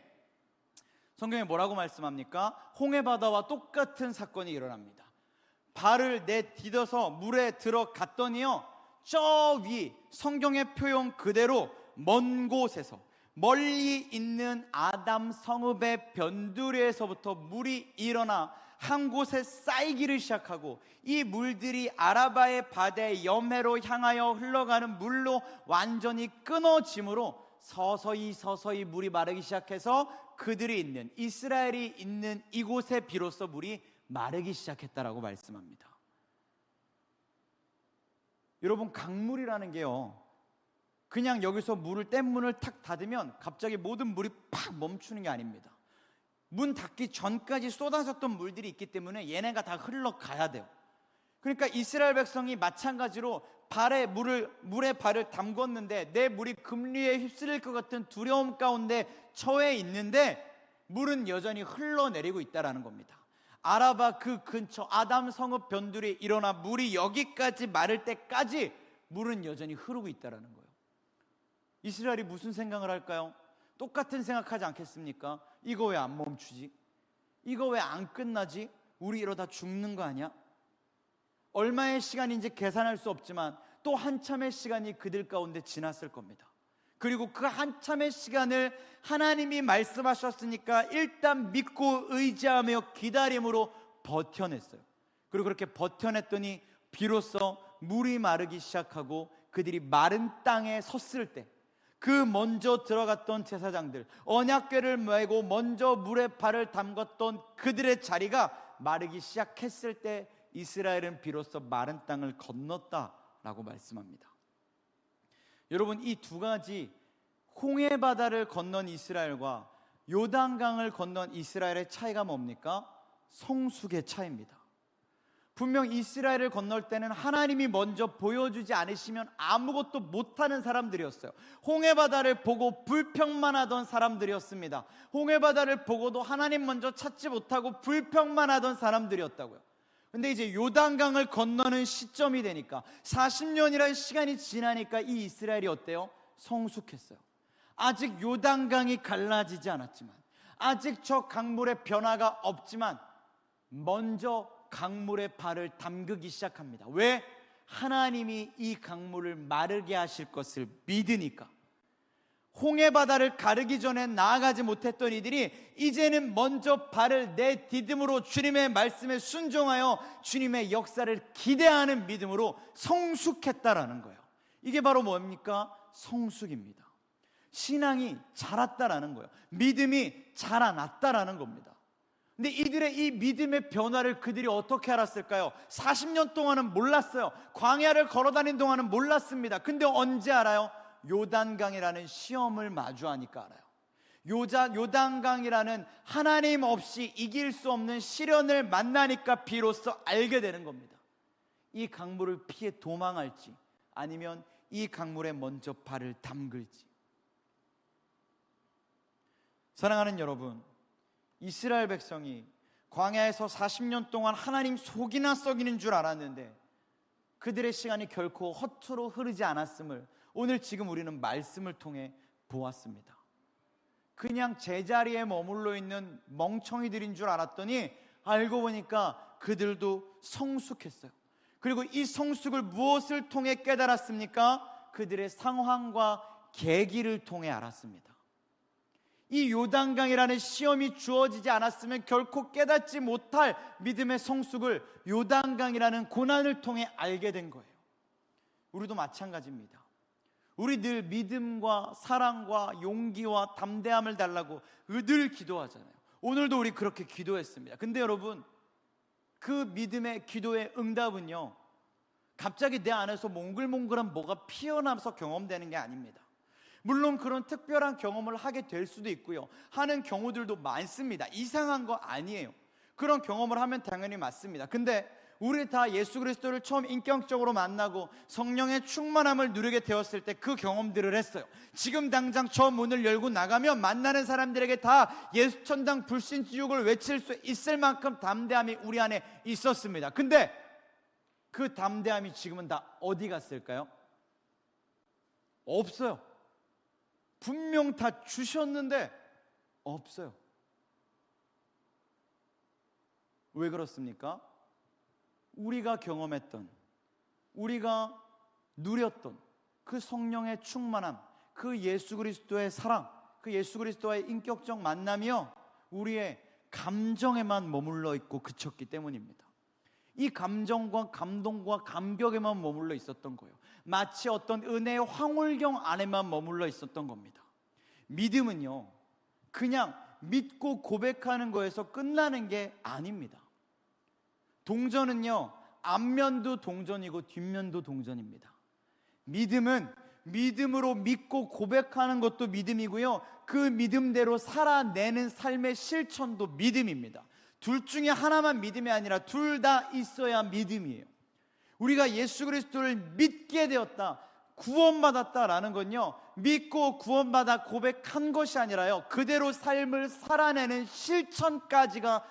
성경에 뭐라고 말씀합니까? 홍해바다와 똑같은 사건이 일어납니다. 발을 내디뎌서 물에 들어갔더니요, 저 위 성경의 표현 그대로 먼 곳에서 멀리 있는 아담 성읍의 변두리에서부터 물이 일어나 한 곳에 쌓이기를 시작하고 이 물들이 아라바의 바다의 염해로 향하여 흘러가는 물로 완전히 끊어짐으로 서서히 물이 마르기 시작해서 그들이 있는, 이스라엘이 있는 이곳에 비로소 물이 마르기 시작했다라고 말씀합니다. 여러분, 강물이라는 게요, 그냥 여기서 땐문을 탁 닫으면 갑자기 모든 물이 팍 멈추는 게 아닙니다. 문 닫기 전까지 쏟아졌던 물들이 있기 때문에 얘네가 다 흘러가야 돼요. 그러니까 이스라엘 백성이 마찬가지로 물에 발을 담궜는데 내 물이 급류에 휩쓸릴 것 같은 두려움 가운데 처해 있는데 물은 여전히 흘러내리고 있다는 겁니다. 아라바 그 근처 아담 성읍 변두리에 일어나 물이 여기까지 마를 때까지 물은 여전히 흐르고 있다는 거예요. 이스라엘이 무슨 생각을 할까요? 똑같은 생각하지 않겠습니까? 이거 왜 안 멈추지? 이거 왜 안 끝나지? 우리 이러다 죽는 거 아니야? 얼마의 시간인지 계산할 수 없지만 또 한참의 시간이 그들 가운데 지났을 겁니다. 그리고 그 한참의 시간을 하나님이 말씀하셨으니까 일단 믿고 의지하며 기다림으로 버텨냈어요. 그리고 그렇게 버텨냈더니 비로소 물이 마르기 시작하고 그들이 마른 땅에 섰을 때 그 먼저 들어갔던 제사장들, 언약궤를 메고 먼저 물에 발을 담궜던 그들의 자리가 마르기 시작했을 때 이스라엘은 비로소 마른 땅을 건넜다라고 말씀합니다. 여러분, 이 두 가지, 홍해바다를 건넌 이스라엘과 요단강을 건넌 이스라엘의 차이가 뭡니까? 성숙의 차이입니다. 분명 이스라엘을 건널 때는 하나님이 먼저 보여주지 않으시면 아무것도 못하는 사람들이었어요. 홍해바다를 보고 불평만 하던 사람들이었습니다. 홍해바다를 보고도 하나님 먼저 찾지 못하고 불평만 하던 사람들이었다고요. 근데 이제 요단강을 건너는 시점이 되니까 40년이라는 시간이 지나니까 이 이스라엘이 어때요? 성숙했어요. 아직 요단강이 갈라지지 않았지만, 아직 저 강물의 변화가 없지만 먼저 강물에 발을 담그기 시작합니다. 왜? 하나님이 이 강물을 마르게 하실 것을 믿으니까. 홍해 바다를 가르기 전에 나아가지 못했던 이들이 이제는 먼저 발을 내디듬으로 주님의 말씀에 순종하여 주님의 역사를 기대하는 믿음으로 성숙했다라는 거예요. 이게 바로 뭡니까? 성숙입니다. 신앙이 자랐다라는 거예요. 믿음이 자라났다라는 겁니다. 근데 이들의 이 믿음의 변화를 그들이 어떻게 알았을까요? 40년 동안은 몰랐어요. 광야를 걸어다닌 동안은 몰랐습니다. 근데 언제 알아요? 요단강이라는 시험을 마주하니까 알아요. 요단강이라는 하나님 없이 이길 수 없는 시련을 만나니까 비로소 알게 되는 겁니다. 이 강물을 피해 도망할지 아니면 이 강물에 먼저 발을 담글지. 사랑하는 여러분, 이스라엘 백성이 광야에서 40년 동안 하나님 속이나 썩이는 줄 알았는데 그들의 시간이 결코 허투루 흐르지 않았음을 오늘 지금 우리는 말씀을 통해 보았습니다. 그냥 제자리에 머물러 있는 멍청이들인 줄 알았더니 알고 보니까 그들도 성숙했어요. 그리고 이 성숙을 무엇을 통해 깨달았습니까? 그들의 상황과 계기를 통해 알았습니다. 이 요단강이라는 시험이 주어지지 않았으면 결코 깨닫지 못할 믿음의 성숙을 요단강이라는 고난을 통해 알게 된 거예요. 우리도 마찬가지입니다. 우리 늘 믿음과 사랑과 용기와 담대함을 달라고 늘 기도하잖아요. 오늘도 우리 그렇게 기도했습니다. 근데 여러분, 그 믿음의 기도의 응답은요, 갑자기 내 안에서 몽글몽글한 뭐가 피어나면서 경험되는 게 아닙니다. 물론 그런 특별한 경험을 하게 될 수도 있고요, 하는 경우들도 많습니다. 이상한 거 아니에요. 그런 경험을 하면 당연히 맞습니다. 근데 우리 다 예수 그리스도를 처음 인격적으로 만나고 성령의 충만함을 누리게 되었을 때 그 경험들을 했어요. 지금 당장 저 문을 열고 나가면 만나는 사람들에게 다 예수 천당 불신 지옥을 외칠 수 있을 만큼 담대함이 우리 안에 있었습니다. 근데 그 담대함이 지금은 다 어디 갔을까요? 없어요. 분명 다 주셨는데 없어요. 왜 그렇습니까? 우리가 경험했던, 우리가 누렸던 그 성령의 충만함, 그 예수 그리스도의 사랑, 그 예수 그리스도와의 인격적 만남이요, 우리의 감정에만 머물러 있고 그쳤기 때문입니다. 이 감정과 감동과 감격에만 머물러 있었던 거예요. 마치 어떤 은혜의 황홀경 안에만 머물러 있었던 겁니다. 믿음은요, 그냥 믿고 고백하는 거에서 끝나는 게 아닙니다. 동전은요, 앞면도 동전이고 뒷면도 동전입니다. 믿음은 믿음으로 믿고 고백하는 것도 믿음이고요, 그 믿음대로 살아내는 삶의 실천도 믿음입니다. 둘 중에 하나만 믿음이 아니라 둘 다 있어야 믿음이에요. 우리가 예수 그리스도를 믿게 되었다, 구원받았다라는 건요, 믿고 구원받아 고백한 것이 아니라요, 그대로 삶을 살아내는 실천까지가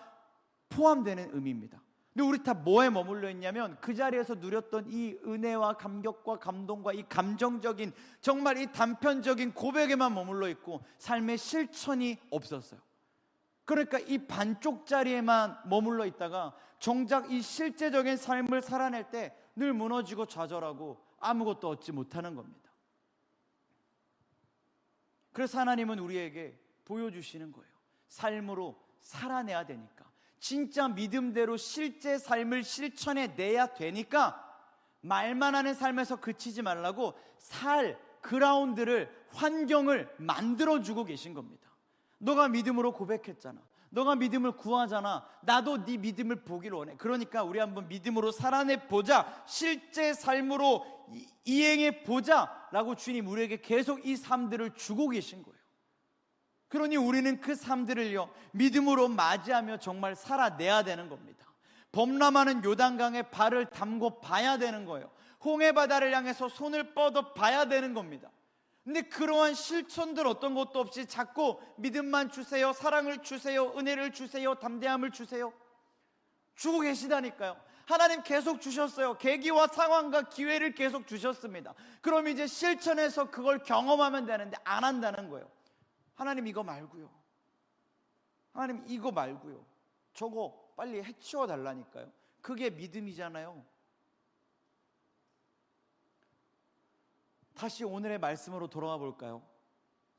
포함되는 의미입니다. 근데 우리 다 뭐에 머물러 있냐면 그 자리에서 누렸던 이 은혜와 감격과 감동과 이 감정적인, 정말 이 단편적인 고백에만 머물러 있고 삶의 실천이 없었어요. 그러니까 이 반쪽짜리에만 머물러 있다가 정작 이 실제적인 삶을 살아낼 때 늘 무너지고 좌절하고 아무것도 얻지 못하는 겁니다. 그래서 하나님은 우리에게 보여주시는 거예요. 삶으로 살아내야 되니까, 진짜 믿음대로 실제 삶을 실천해 내야 되니까 말만 하는 삶에서 그치지 말라고 살 그라운드를, 환경을 만들어주고 계신 겁니다. 너가 믿음으로 고백했잖아, 너가 믿음을 구하잖아, 나도 네 믿음을 보기를 원해. 그러니까 우리 한번 믿음으로 살아내보자, 실제 삶으로 이행해보자 라고 주님 우리에게 계속 이 삶들을 주고 계신 거예요. 그러니 우리는 그 삶들을요, 믿음으로 맞이하며 정말 살아내야 되는 겁니다. 범람하는 요단강에 발을 담고 봐야 되는 거예요. 홍해 바다를 향해서 손을 뻗어 봐야 되는 겁니다. 근데 그러한 실천들 어떤 것도 없이 자꾸 믿음만 주세요, 사랑을 주세요, 은혜를 주세요, 담대함을 주세요, 주고 계시다니까요. 하나님 계속 주셨어요. 계기와 상황과 기회를 계속 주셨습니다. 그럼 이제 실천해서 그걸 경험하면 되는데 안 한다는 거예요. 하나님 이거 말고요. 하나님 이거 말고요. 저거 빨리 해치워 달라니까요. 그게 믿음이잖아요. 다시 오늘의 말씀으로 돌아와 볼까요?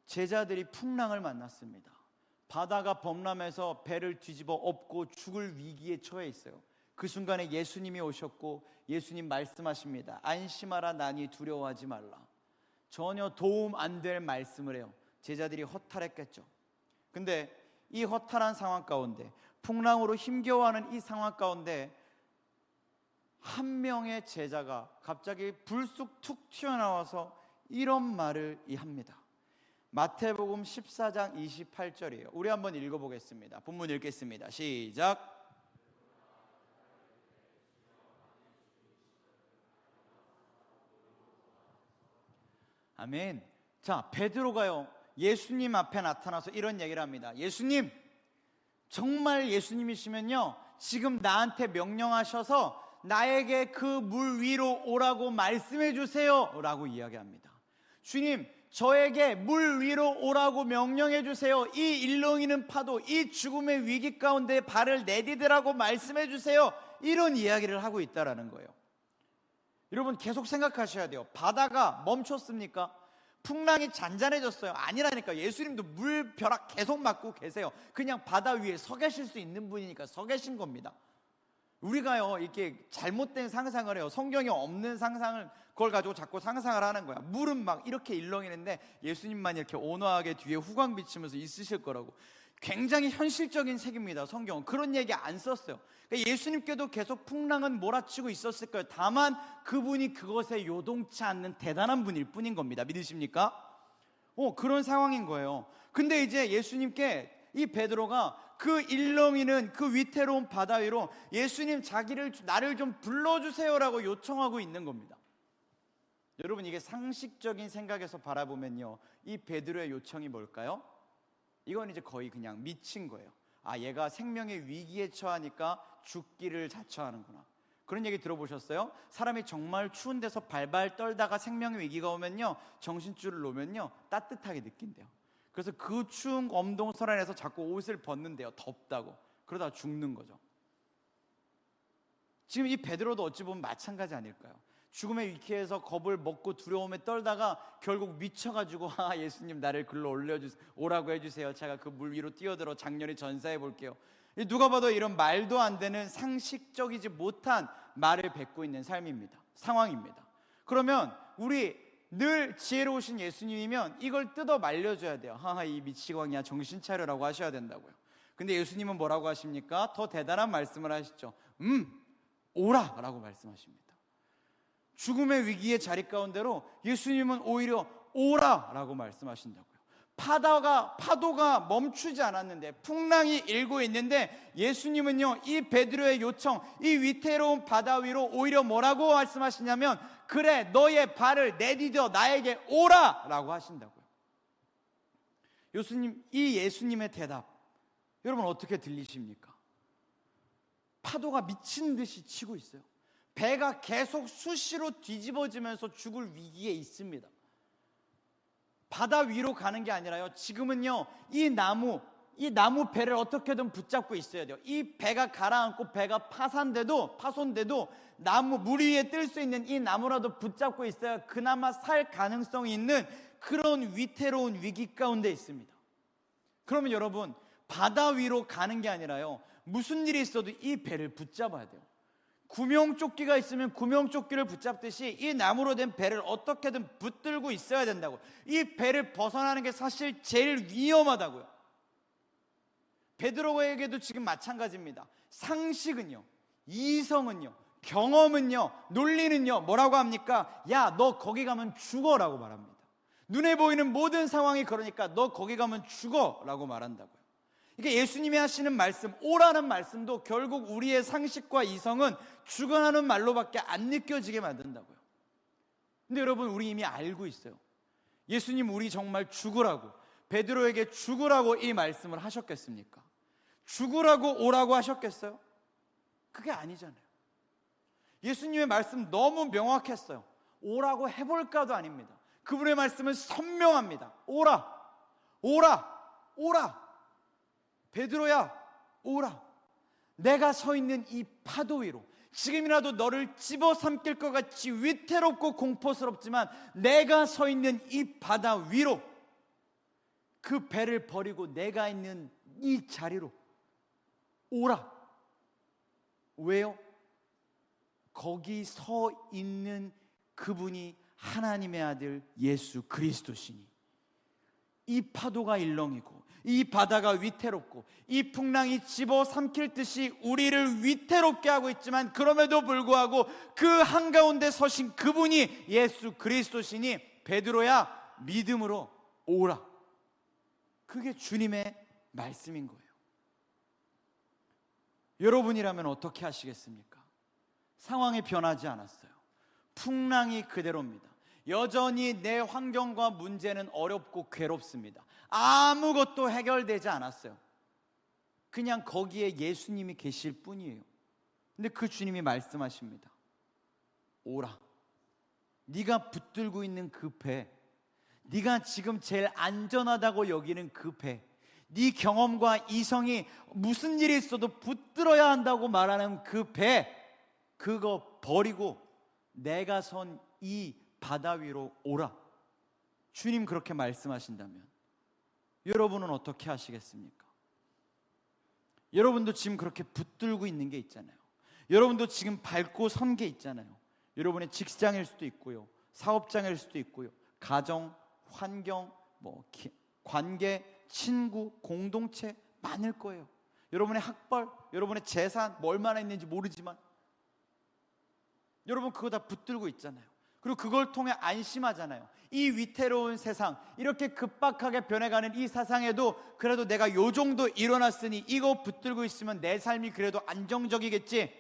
제자들이 풍랑을 만났습니다. 바다가 범람해서 배를 뒤집어 엎고 죽을 위기에 처해 있어요. 그 순간에 예수님이 오셨고 예수님 말씀하십니다. 안심하라, 나니 두려워하지 말라. 전혀 도움 안 될 말씀을 해요. 제자들이 허탈했겠죠. 근데 이 허탈한 상황 가운데, 풍랑으로 힘겨워하는 이 상황 가운데 한 명의 제자가 갑자기 불쑥 툭 튀어나와서 이런 말을 합니다. 마태복음 14장 28절이에요. 우리 한번 읽어보겠습니다. 본문 읽겠습니다. 시작. 아멘. 자, 베드로가요, 예수님 앞에 나타나서 이런 얘기를 합니다. 예수님, 정말 예수님이시면요, 지금 나한테 명령하셔서 나에게 그 물 위로 오라고 말씀해 주세요 라고 이야기합니다. 주님, 저에게 물 위로 오라고 명령해 주세요. 이 일렁이는 파도, 이 죽음의 위기 가운데 발을 내디디라고 말씀해 주세요. 이런 이야기를 하고 있다라는 거예요. 여러분 계속 생각하셔야 돼요. 바다가 멈췄습니까? 풍랑이 잔잔해졌어요? 아니라니까. 예수님도 물벼락 계속 맞고 계세요. 그냥 바다 위에 서 계실 수 있는 분이니까 서 계신 겁니다. 우리가요 이렇게 잘못된 상상을 해요. 성경에 없는 상상을 그걸 가지고 자꾸 상상을 하는 거야. 물은 막 이렇게 일렁이는데 예수님만 이렇게 온화하게 뒤에 후광 비치면서 있으실 거라고. 굉장히 현실적인 책입니다. 성경은 그런 얘기 안 썼어요. 그러니까 예수님께도 계속 풍랑은 몰아치고 있었을 거예요. 다만 그분이 그것에 요동치 않는 대단한 분일 뿐인 겁니다. 믿으십니까? 그런 상황인 거예요. 근데 이제 예수님께 이 베드로가 그 일렁이는 그 위태로운 바다 위로 예수님 나를 좀 불러주세요라고 요청하고 있는 겁니다. 여러분 이게 상식적인 생각에서 바라보면요, 이 베드로의 요청이 뭘까요? 이건 이제 거의 그냥 미친 거예요. 아, 얘가 생명의 위기에 처하니까 죽기를 자처하는구나. 그런 얘기 들어보셨어요? 사람이 정말 추운 데서 발발 떨다가 생명의 위기가 오면요, 정신줄을 놓으면요 따뜻하게 느낀대요. 그래서 그 추운 엄동설 안에서 자꾸 옷을 벗는데요, 덥다고. 그러다가 죽는 거죠. 지금 이 베드로도 어찌 보면 마찬가지 아닐까요? 죽음의 위기에서 겁을 먹고 두려움에 떨다가 결국 미쳐가지고 예수님 나를 글로 오라고 해주세요. 제가 그 물 위로 뛰어들어 장렬히 전사해 볼게요. 누가 봐도 이런 말도 안 되는 상식적이지 못한 말을 뱉고 있는 삶입니다. 상황입니다. 그러면 우리 늘 지혜로우신 예수님이면 이걸 뜯어 말려줘야 돼요. 이 미치광이야, 정신 차려라고 하셔야 된다고요. 근데 예수님은 뭐라고 하십니까? 더 대단한 말씀을 하시죠. 오라 라고 말씀하십니다. 죽음의 위기의 자리 가운데로 예수님은 오히려 오라 라고 말씀하신다고요. 파도가 멈추지 않았는데, 풍랑이 일고 있는데 예수님은요 이 베드로의 요청, 이 위태로운 바다 위로 오히려 뭐라고 말씀하시냐면, 그래 너의 발을 내디뎌 나에게 오라 라고 하신다고요. 이 예수님의 대답 여러분 어떻게 들리십니까? 파도가 미친 듯이 치고 있어요. 배가 계속 수시로 뒤집어지면서 죽을 위기에 있습니다. 바다 위로 가는 게 아니라요, 지금은요 이 나무 배를 어떻게든 붙잡고 있어야 돼요. 이 배가 가라앉고 배가 파손돼도 물 위에 뜰 수 있는 이 나무라도 붙잡고 있어야 그나마 살 가능성이 있는 그런 위태로운 위기 가운데 있습니다. 그러면 여러분, 바다 위로 가는 게 아니라요, 무슨 일이 있어도 이 배를 붙잡아야 돼요. 구명조끼가 있으면 구명조끼를 붙잡듯이 이 나무로 된 배를 어떻게든 붙들고 있어야 된다고. 이 배를 벗어나는 게 사실 제일 위험하다고요. 베드로에게도 지금 마찬가지입니다. 상식은요, 이성은요, 경험은요, 논리는요 뭐라고 합니까? 야, 너 거기 가면 죽어라고 말합니다. 눈에 보이는 모든 상황이 그러니까 너 거기 가면 죽어라고 말한다고요. 이게 예수님이 하시는 말씀, 오라는 말씀도 결국 우리의 상식과 이성은 죽어라는 말로밖에 안 느껴지게 만든다고요. 근데 여러분, 우리 이미 알고 있어요. 예수님 우리 정말 죽으라고, 베드로에게 죽으라고 이 말씀을 하셨겠습니까? 죽으라고 오라고 하셨겠어요? 그게 아니잖아요. 예수님의 말씀 너무 명확했어요. 오라고 해볼까도 아닙니다. 그분의 말씀은 선명합니다. 오라, 오라, 오라. 베드로야, 오라. 내가 서 있는 이 파도 위로, 지금이라도 너를 집어삼킬 것 같이 위태롭고 공포스럽지만 내가 서 있는 이 바다 위로, 그 배를 버리고 내가 있는 이 자리로 오라. 왜요? 거기 서 있는 그분이 하나님의 아들 예수 그리스도시니, 이 파도가 일렁이고 이 바다가 위태롭고 이 풍랑이 집어삼킬 듯이 우리를 위태롭게 하고 있지만, 그럼에도 불구하고 그 한가운데 서신 그분이 예수 그리스도시니 베드로야, 믿음으로 오라. 그게 주님의 말씀인 거예요. 여러분이라면 어떻게 하시겠습니까? 상황이 변하지 않았어요. 풍랑이 그대로입니다. 여전히 내 환경과 문제는 어렵고 괴롭습니다. 아무것도 해결되지 않았어요. 그냥 거기에 예수님이 계실 뿐이에요. 근데 그 주님이 말씀하십니다. 오라. 네가 붙들고 있는 그 배, 네가 지금 제일 안전하다고 여기는 그 배, 네 경험과 이성이 무슨 일이 있어도 붙들어야 한다고 말하는 그 배, 그거 버리고 내가 선 이 바다 위로 오라. 주님 그렇게 말씀하신다면 여러분은 어떻게 하시겠습니까? 여러분도 지금 그렇게 붙들고 있는 게 있잖아요. 여러분도 지금 밟고 선 게 있잖아요. 여러분의 직장일 수도 있고요, 사업장일 수도 있고요, 가정, 환경, 관계, 친구, 공동체 많을 거예요. 여러분의 학벌, 여러분의 재산, 뭐 얼마나 있는지 모르지만 여러분 그거 다 붙들고 있잖아요. 그리고 그걸 통해 안심하잖아요. 이 위태로운 세상, 이렇게 급박하게 변해가는 이 세상에도 그래도 내가 요 정도 일어났으니 이거 붙들고 있으면 내 삶이 그래도 안정적이겠지.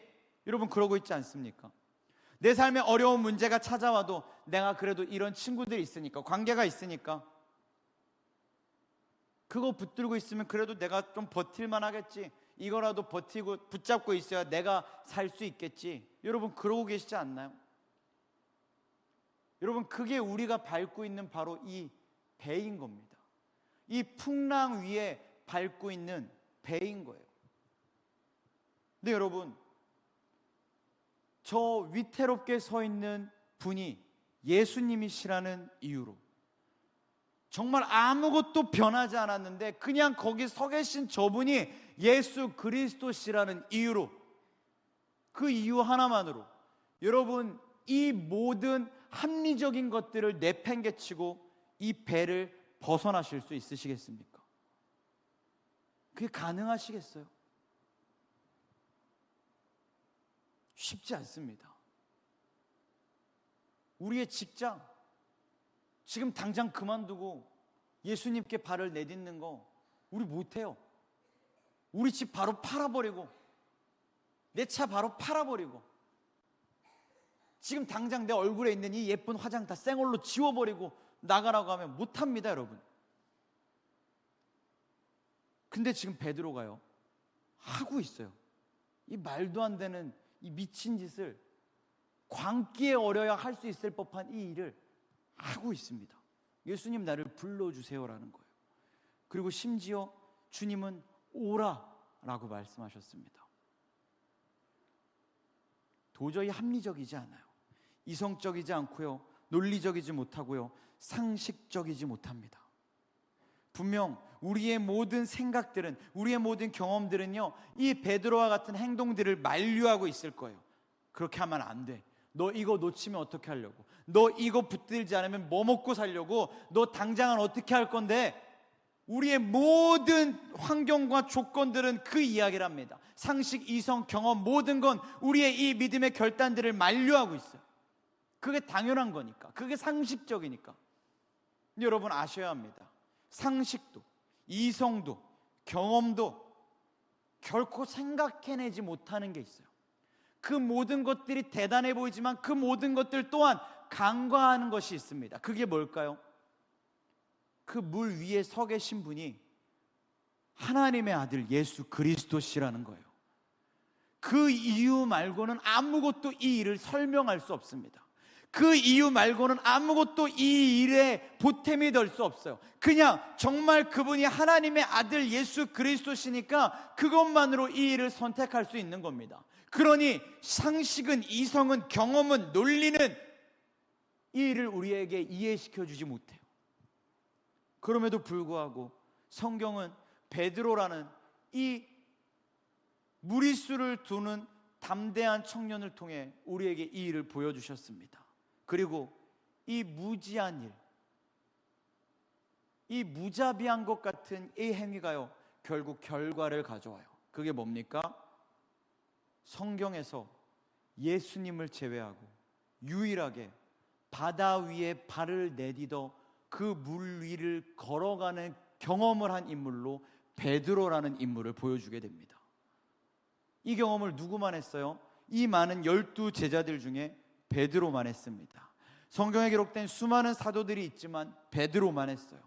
여러분 그러고 있지 않습니까? 내 삶에 어려운 문제가 찾아와도 내가 그래도 이런 친구들이 있으니까, 관계가 있으니까 그거 붙들고 있으면 그래도 내가 좀 버틸만 하겠지. 이거라도 버티고 붙잡고 있어야 내가 살 수 있겠지. 여러분 그러고 계시지 않나요? 여러분 그게 우리가 밟고 있는 바로 이 배인 겁니다. 이 풍랑 위에 밟고 있는 배인 거예요. 근데 여러분, 저 위태롭게 서 있는 분이 예수님이시라는 이유로, 정말 아무것도 변하지 않았는데 그냥 거기 서 계신 저분이 예수 그리스도시라는 이유로, 그 이유 하나만으로 여러분 이 모든 합리적인 것들을 내팽개치고 이 배를 벗어나실 수 있으시겠습니까? 그게 가능하시겠어요? 쉽지 않습니다. 우리의 직장 지금 당장 그만두고 예수님께 발을 내딛는 거 우리 못해요. 우리 집 바로 팔아버리고, 내 차 바로 팔아버리고, 지금 당장 내 얼굴에 있는 이 예쁜 화장 다 쌩얼로 지워버리고 나가라고 하면 못합니다, 여러분. 근데 지금 베드로가요, 하고 있어요. 이 말도 안 되는 이 미친 짓을, 광기에 어려야 할 수 있을 법한 이 일을 하고 있습니다. 예수님 나를 불러주세요라는 거예요. 그리고 심지어 주님은 오라라고 말씀하셨습니다. 도저히 합리적이지 않아요. 이성적이지 않고요, 논리적이지 못하고요, 상식적이지 못합니다. 분명 우리의 모든 생각들은, 우리의 모든 경험들은요, 이 베드로와 같은 행동들을 만류하고 있을 거예요. 그렇게 하면 안 돼. 너 이거 놓치면 어떻게 하려고? 너 이거 붙들지 않으면 뭐 먹고 살려고? 너 당장은 어떻게 할 건데? 우리의 모든 환경과 조건들은 그 이야기를 합니다. 상식, 이성, 경험, 모든 건 우리의 이 믿음의 결단들을 만류하고 있어요. 그게 당연한 거니까, 그게 상식적이니까. 근데 여러분 아셔야 합니다. 상식도, 이성도, 경험도 결코 생각해내지 못하는 게 있어요. 그 모든 것들이 대단해 보이지만 그 모든 것들 또한 간과하는 것이 있습니다. 그게 뭘까요? 그 물 위에 서 계신 분이 하나님의 아들 예수 그리스도시라는 거예요. 그 이유 말고는 아무것도 이 일을 설명할 수 없습니다. 그 이유 말고는 아무것도 이 일에 보탬이 될 수 없어요. 그냥 정말 그분이 하나님의 아들 예수 그리스도시니까 그것만으로 이 일을 선택할 수 있는 겁니다. 그러니 상식은, 이성은, 경험은, 논리는 이 일을 우리에게 이해시켜 주지 못해요. 그럼에도 불구하고 성경은 베드로라는 이 무리수를 두는 담대한 청년을 통해 우리에게 이 일을 보여주셨습니다. 그리고 이 무지한 일, 이 무자비한 것 같은 이 행위가요, 결국 결과를 가져와요. 그게 뭡니까? 성경에서 예수님을 제외하고 유일하게 바다 위에 발을 내디뎌 그 물 위를 걸어가는 경험을 한 인물로 베드로라는 인물을 보여주게 됩니다. 이 경험을 누구만 했어요? 이 많은 12 제자들 중에 베드로만 했습니다. 성경에 기록된 수많은 사도들이 있지만 베드로만 했어요.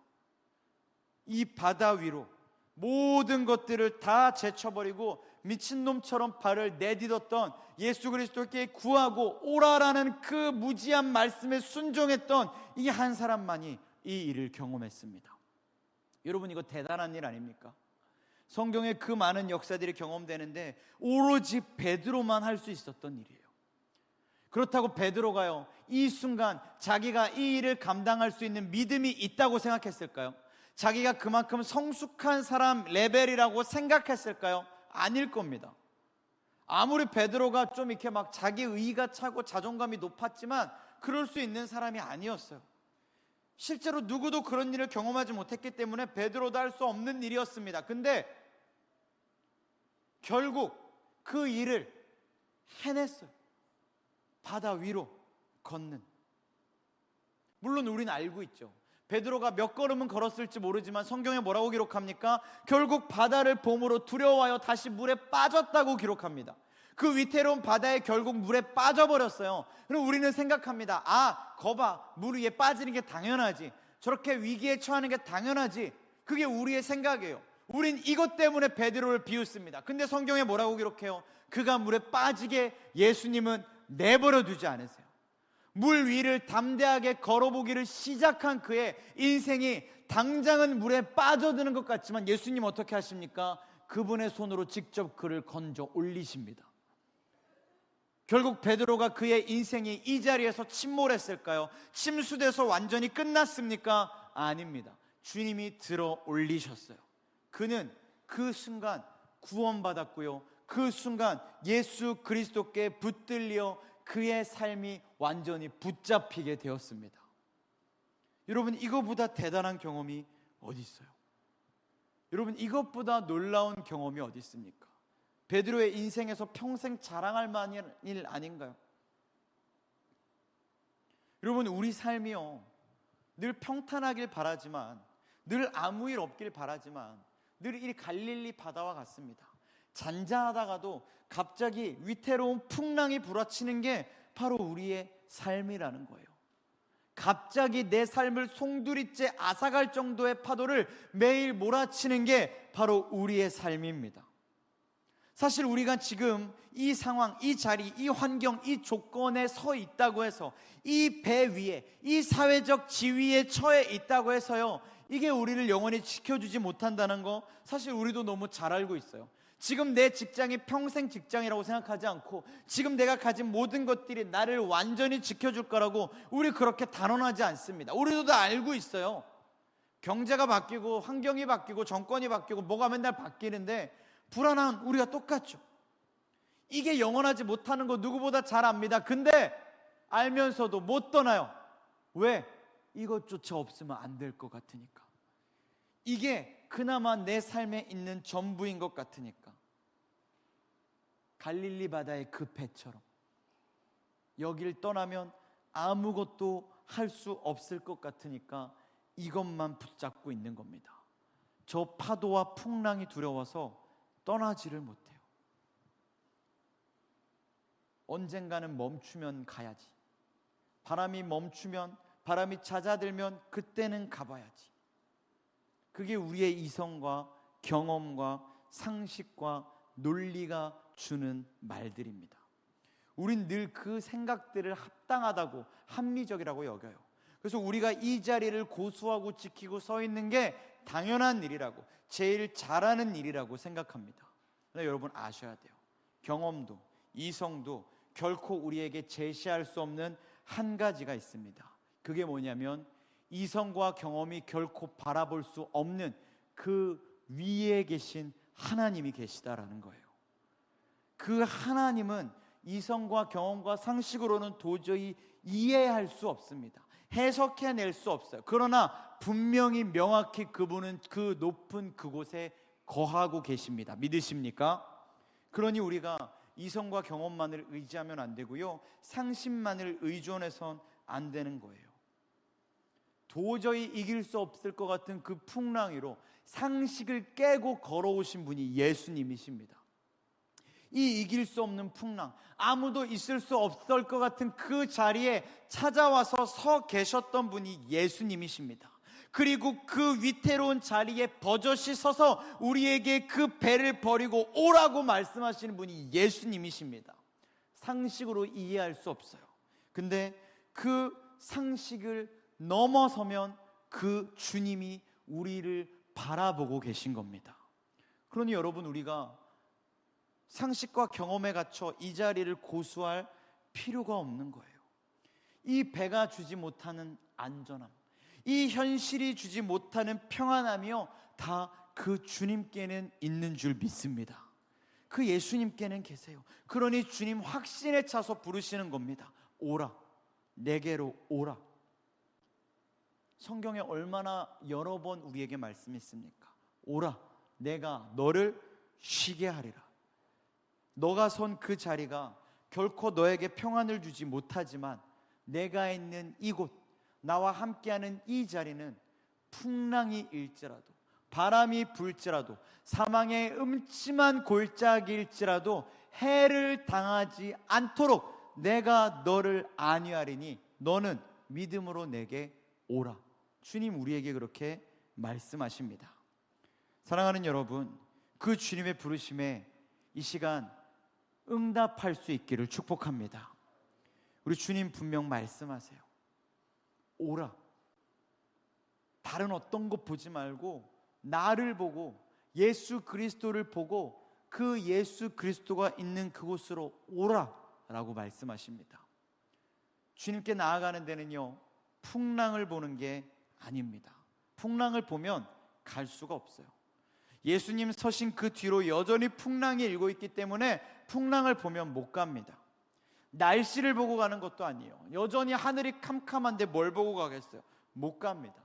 이 바다 위로 모든 것들을 다 제쳐버리고 미친놈처럼 발을 내딛었던 예수 그리스도께 구하고 오라라는 그 무지한 말씀에 순종했던 이 한 사람만이 이 일을 경험했습니다. 여러분, 이거 대단한 일 아닙니까? 성경에 그 많은 역사들이 경험되는데 오로지 베드로만 할 수 있었던 일이에요. 그렇다고 베드로가요, 이 순간 자기가 이 일을 감당할 수 있는 믿음이 있다고 생각했을까요? 자기가 그만큼 성숙한 사람 레벨이라고 생각했을까요? 아닐 겁니다. 아무리 베드로가 좀 이렇게 막 자기 의의가 차고 자존감이 높았지만 그럴 수 있는 사람이 아니었어요. 실제로 누구도 그런 일을 경험하지 못했기 때문에 베드로도 할 수 없는 일이었습니다. 근데 결국 그 일을 해냈어요. 바다 위로 걷는. 물론 우리는 알고 있죠. 베드로가 몇 걸음은 걸었을지 모르지만 성경에 뭐라고 기록합니까? 결국 바다를 봄으로 두려워하여 다시 물에 빠졌다고 기록합니다. 그 위태로운 바다에 결국 물에 빠져버렸어요. 그럼 우리는 생각합니다. 아, 거봐, 물 위에 빠지는 게 당연하지. 저렇게 위기에 처하는 게 당연하지. 그게 우리의 생각이에요. 우린 이것 때문에 베드로를 비웃습니다. 근데 성경에 뭐라고 기록해요? 그가 물에 빠지게 예수님은 내버려 두지 않으세요. 물 위를 담대하게 걸어보기를 시작한 그의 인생이 당장은 물에 빠져드는 것 같지만 예수님 어떻게 하십니까? 그분의 손으로 직접 그를 건져 올리십니다. 결국 베드로가 그의 인생이 이 자리에서 침몰했을까요? 침수돼서 완전히 끝났습니까? 아닙니다. 주님이 들어 올리셨어요. 그는 그 순간 구원받았고요, 그 순간 예수 그리스도께 붙들려 그의 삶이 완전히 붙잡히게 되었습니다. 여러분, 이거보다 대단한 경험이 어디 있어요? 여러분, 이것보다 놀라운 경험이 어디 있습니까? 베드로의 인생에서 평생 자랑할 만한 일 아닌가요? 여러분, 우리 삶이요, 늘 평탄하길 바라지만, 늘 아무 일 없길 바라지만 늘 이 갈릴리 바다와 같습니다. 잔잔하다가도 갑자기 위태로운 풍랑이 불어치는 게 바로 우리의 삶이라는 거예요. 갑자기 내 삶을 송두리째 앗아갈 정도의 파도를 매일 몰아치는 게 바로 우리의 삶입니다. 사실 우리가 지금 이 상황, 이 자리, 이 환경, 이 조건에 서 있다고 해서, 이 배 위에, 이 사회적 지위에 처해 있다고 해서요, 이게 우리를 영원히 지켜주지 못한다는 거 사실 우리도 너무 잘 알고 있어요. 지금 내 직장이 평생 직장이라고 생각하지 않고 지금 내가 가진 모든 것들이 나를 완전히 지켜줄 거라고 우리 그렇게 단언하지 않습니다. 우리도 다 알고 있어요. 경제가 바뀌고 환경이 바뀌고 정권이 바뀌고 뭐가 맨날 바뀌는데 불안한 우리가 똑같죠. 이게 영원하지 못하는 거 누구보다 잘 압니다. 근데 알면서도 못 떠나요. 왜? 이것조차 없으면 안 될 것 같으니까. 이게 그나마 내 삶에 있는 전부인 것 같으니까. 갈릴리 바다의 그 배처럼 여길 떠나면 아무것도 할 수 없을 것 같으니까 이것만 붙잡고 있는 겁니다. 저 파도와 풍랑이 두려워서 떠나지를 못해요. 언젠가는 멈추면 가야지. 바람이 멈추면, 바람이 잦아들면 그때는 가봐야지. 그게 우리의 이성과 경험과 상식과 논리가 주는 말들입니다. 우린 늘 그 생각들을 합당하다고, 합리적이라고 여겨요. 그래서 우리가 이 자리를 고수하고 지키고 서 있는 게 당연한 일이라고, 제일 잘하는 일이라고 생각합니다. 그런데 여러분 아셔야 돼요. 경험도 이성도 결코 우리에게 제시할 수 없는 한 가지가 있습니다. 그게 뭐냐면 이성과 경험이 결코 바라볼 수 없는 그 위에 계신 하나님이 계시다라는 거예요. 그 하나님은 이성과 경험과 상식으로는 도저히 이해할 수 없습니다. 해석해낼 수 없어요. 그러나 분명히 명확히 그분은 그 높은 그곳에 거하고 계십니다. 믿으십니까? 그러니 우리가 이성과 경험만을 의지하면 안 되고요, 상식만을 의존해선 안 되는 거예요. 도저히 이길 수 없을 것 같은 그 풍랑 위로 상식을 깨고 걸어오신 분이 예수님이십니다. 이 이길 수 없는 풍랑, 아무도 있을 수 없을 것 같은 그 자리에 찾아와서 서 계셨던 분이 예수님이십니다. 그리고 그 위태로운 자리에 버젓이 서서 우리에게 그 배를 버리고 오라고 말씀하시는 분이 예수님이십니다. 상식으로 이해할 수 없어요. 근데 그 상식을 넘어서면 그 주님이 우리를 바라보고 계신 겁니다. 그러니 여러분, 우리가 상식과 경험에 갇혀 이 자리를 고수할 필요가 없는 거예요. 이 배가 주지 못하는 안전함, 이 현실이 주지 못하는 평안함이요, 다 그 주님께는 있는 줄 믿습니다. 그 예수님께는 계세요. 그러니 주님 확신에 차서 부르시는 겁니다. 오라, 내게로 오라. 성경에 얼마나 여러 번 우리에게 말씀했습니까? 오라, 내가 너를 쉬게 하리라. 너가 선 그 자리가 결코 너에게 평안을 주지 못하지만 내가 있는 이곳, 나와 함께하는 이 자리는 풍랑이 일지라도, 바람이 불지라도, 사망의 음침한 골짜기일지라도 해를 당하지 않도록 내가 너를 안위하리니 너는 믿음으로 내게 오라. 주님 우리에게 그렇게 말씀하십니다. 사랑하는 여러분, 그 주님의 부르심에 이 시간 응답할 수 있기를 축복합니다. 우리 주님 분명 말씀하세요. 오라. 다른 어떤 것 보지 말고 나를 보고 예수 그리스도를 보고 그 예수 그리스도가 있는 그곳으로 오라 라고 말씀하십니다. 주님께 나아가는 데는요, 풍랑을 보는 게 아닙니다. 풍랑을 보면 갈 수가 없어요. 예수님 서신 그 뒤로 여전히 풍랑이 일고 있기 때문에 풍랑을 보면 못 갑니다. 날씨를 보고 가는 것도 아니에요. 여전히 하늘이 캄캄한데 뭘 보고 가겠어요? 못 갑니다.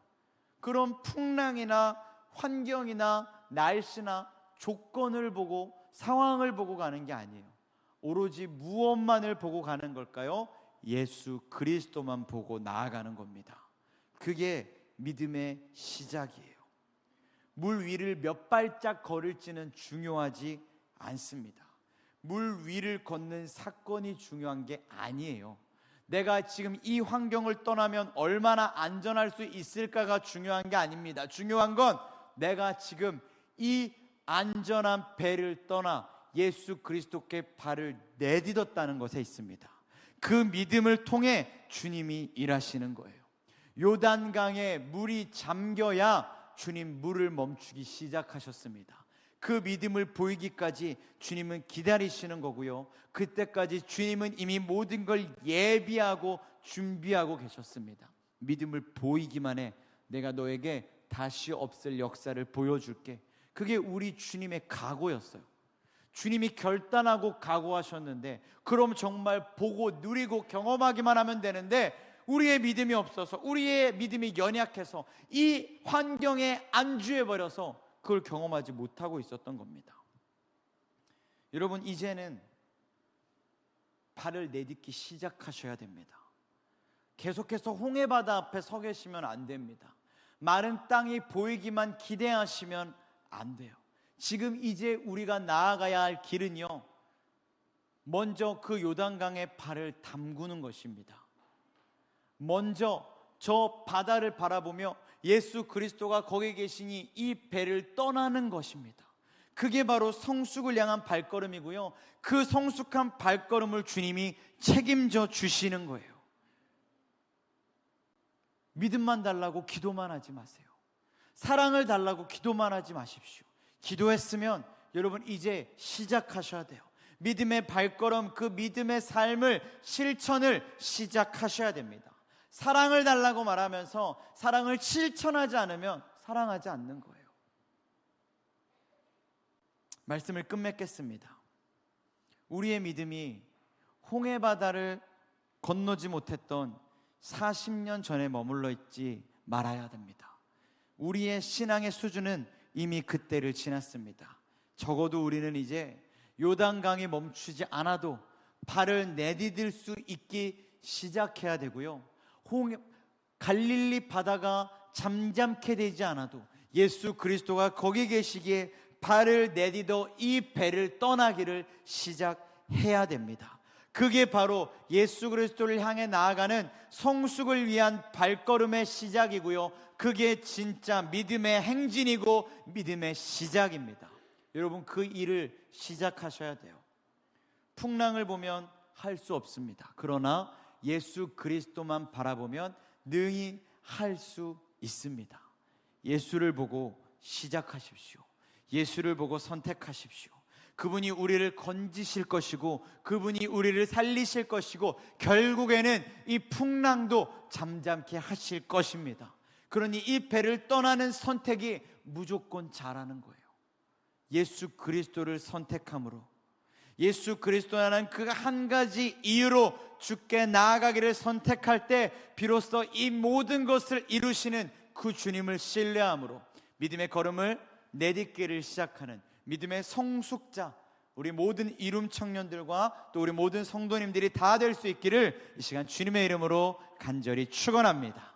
그런 풍랑이나 환경이나 날씨나 조건을 보고 상황을 보고 가는 게 아니에요. 오로지 무엇만을 보고 가는 걸까요? 예수 그리스도만 보고 나아가는 겁니다. 그게 믿음의 시작이에요. 물 위를 몇 발짝 걸을지는 중요하지 않습니다. 물 위를 걷는 사건이 중요한 게 아니에요. 내가 지금 이 환경을 떠나면 얼마나 안전할 수 있을까가 중요한 게 아닙니다. 중요한 건 내가 지금 이 안전한 배를 떠나 예수 그리스도께 발을 내딛었다는 것에 있습니다. 그 믿음을 통해 주님이 일하시는 거예요. 요단강에 물이 잠겨야 주님 물을 멈추기 시작하셨습니다. 그 믿음을 보이기까지 주님은 기다리시는 거고요, 그때까지 주님은 이미 모든 걸 예비하고 준비하고 계셨습니다. 믿음을 보이기만 해 내가 너에게 다시 없을 역사를 보여줄게. 그게 우리 주님의 각오였어요. 주님이 결단하고 각오하셨는데, 그럼 정말 보고 누리고 경험하기만 하면 되는데 우리의 믿음이 없어서, 우리의 믿음이 연약해서 이 환경에 안주해버려서 그걸 경험하지 못하고 있었던 겁니다. 여러분, 이제는 발을 내딛기 시작하셔야 됩니다. 계속해서 홍해바다 앞에 서 계시면 안 됩니다. 마른 땅이 보이기만 기대하시면 안 돼요. 지금 이제 우리가 나아가야 할 길은요, 먼저 그 요단강에 발을 담그는 것입니다. 먼저 저 바다를 바라보며 예수 그리스도가 거기 계시니 이 배를 떠나는 것입니다. 그게 바로 성숙을 향한 발걸음이고요. 그 성숙한 발걸음을 주님이 책임져 주시는 거예요. 믿음만 달라고 기도만 하지 마세요. 사랑을 달라고 기도만 하지 마십시오. 기도했으면 여러분 이제 시작하셔야 돼요. 믿음의 발걸음, 그 믿음의 삶을, 실천을 시작하셔야 됩니다. 사랑을 달라고 말하면서 사랑을 실천하지 않으면 사랑하지 않는 거예요. 말씀을 끝맺겠습니다. 우리의 믿음이 홍해바다를 건너지 못했던 40년 전에 머물러 있지 말아야 됩니다. 우리의 신앙의 수준은 이미 그때를 지났습니다. 적어도 우리는 이제 요단강에 멈추지 않아도 발을 내디딜 수 있기 시작해야 되고요. 갈릴리 바다가 잠잠케 되지 않아도 예수 그리스도가 거기 계시기에 발을 내디뎌 이 배를 떠나기를 시작해야 됩니다. 그게 바로 예수 그리스도를 향해 나아가는 성숙을 위한 발걸음의 시작이고요. 그게 진짜 믿음의 행진이고 믿음의 시작입니다. 여러분 그 일을 시작하셔야 돼요. 풍랑을 보면 할 수 없습니다. 그러나 예수 그리스도만 바라보면 능히 할 수 있습니다. 예수를 보고 시작하십시오. 예수를 보고 선택하십시오. 그분이 우리를 건지실 것이고 그분이 우리를 살리실 것이고 결국에는 이 풍랑도 잠잠케 하실 것입니다. 그러니 이 배를 떠나는 선택이 무조건 잘하는 거예요. 예수 그리스도를 선택함으로, 예수 그리스도라는 그 한 가지 이유로 주께 나아가기를 선택할 때 비로소 이 모든 것을 이루시는 그 주님을 신뢰함으로 믿음의 걸음을 내딛기를 시작하는 믿음의 성숙자, 우리 모든 이룸 청년들과 또 우리 모든 성도님들이 다 될 수 있기를 이 시간 주님의 이름으로 간절히 축원합니다.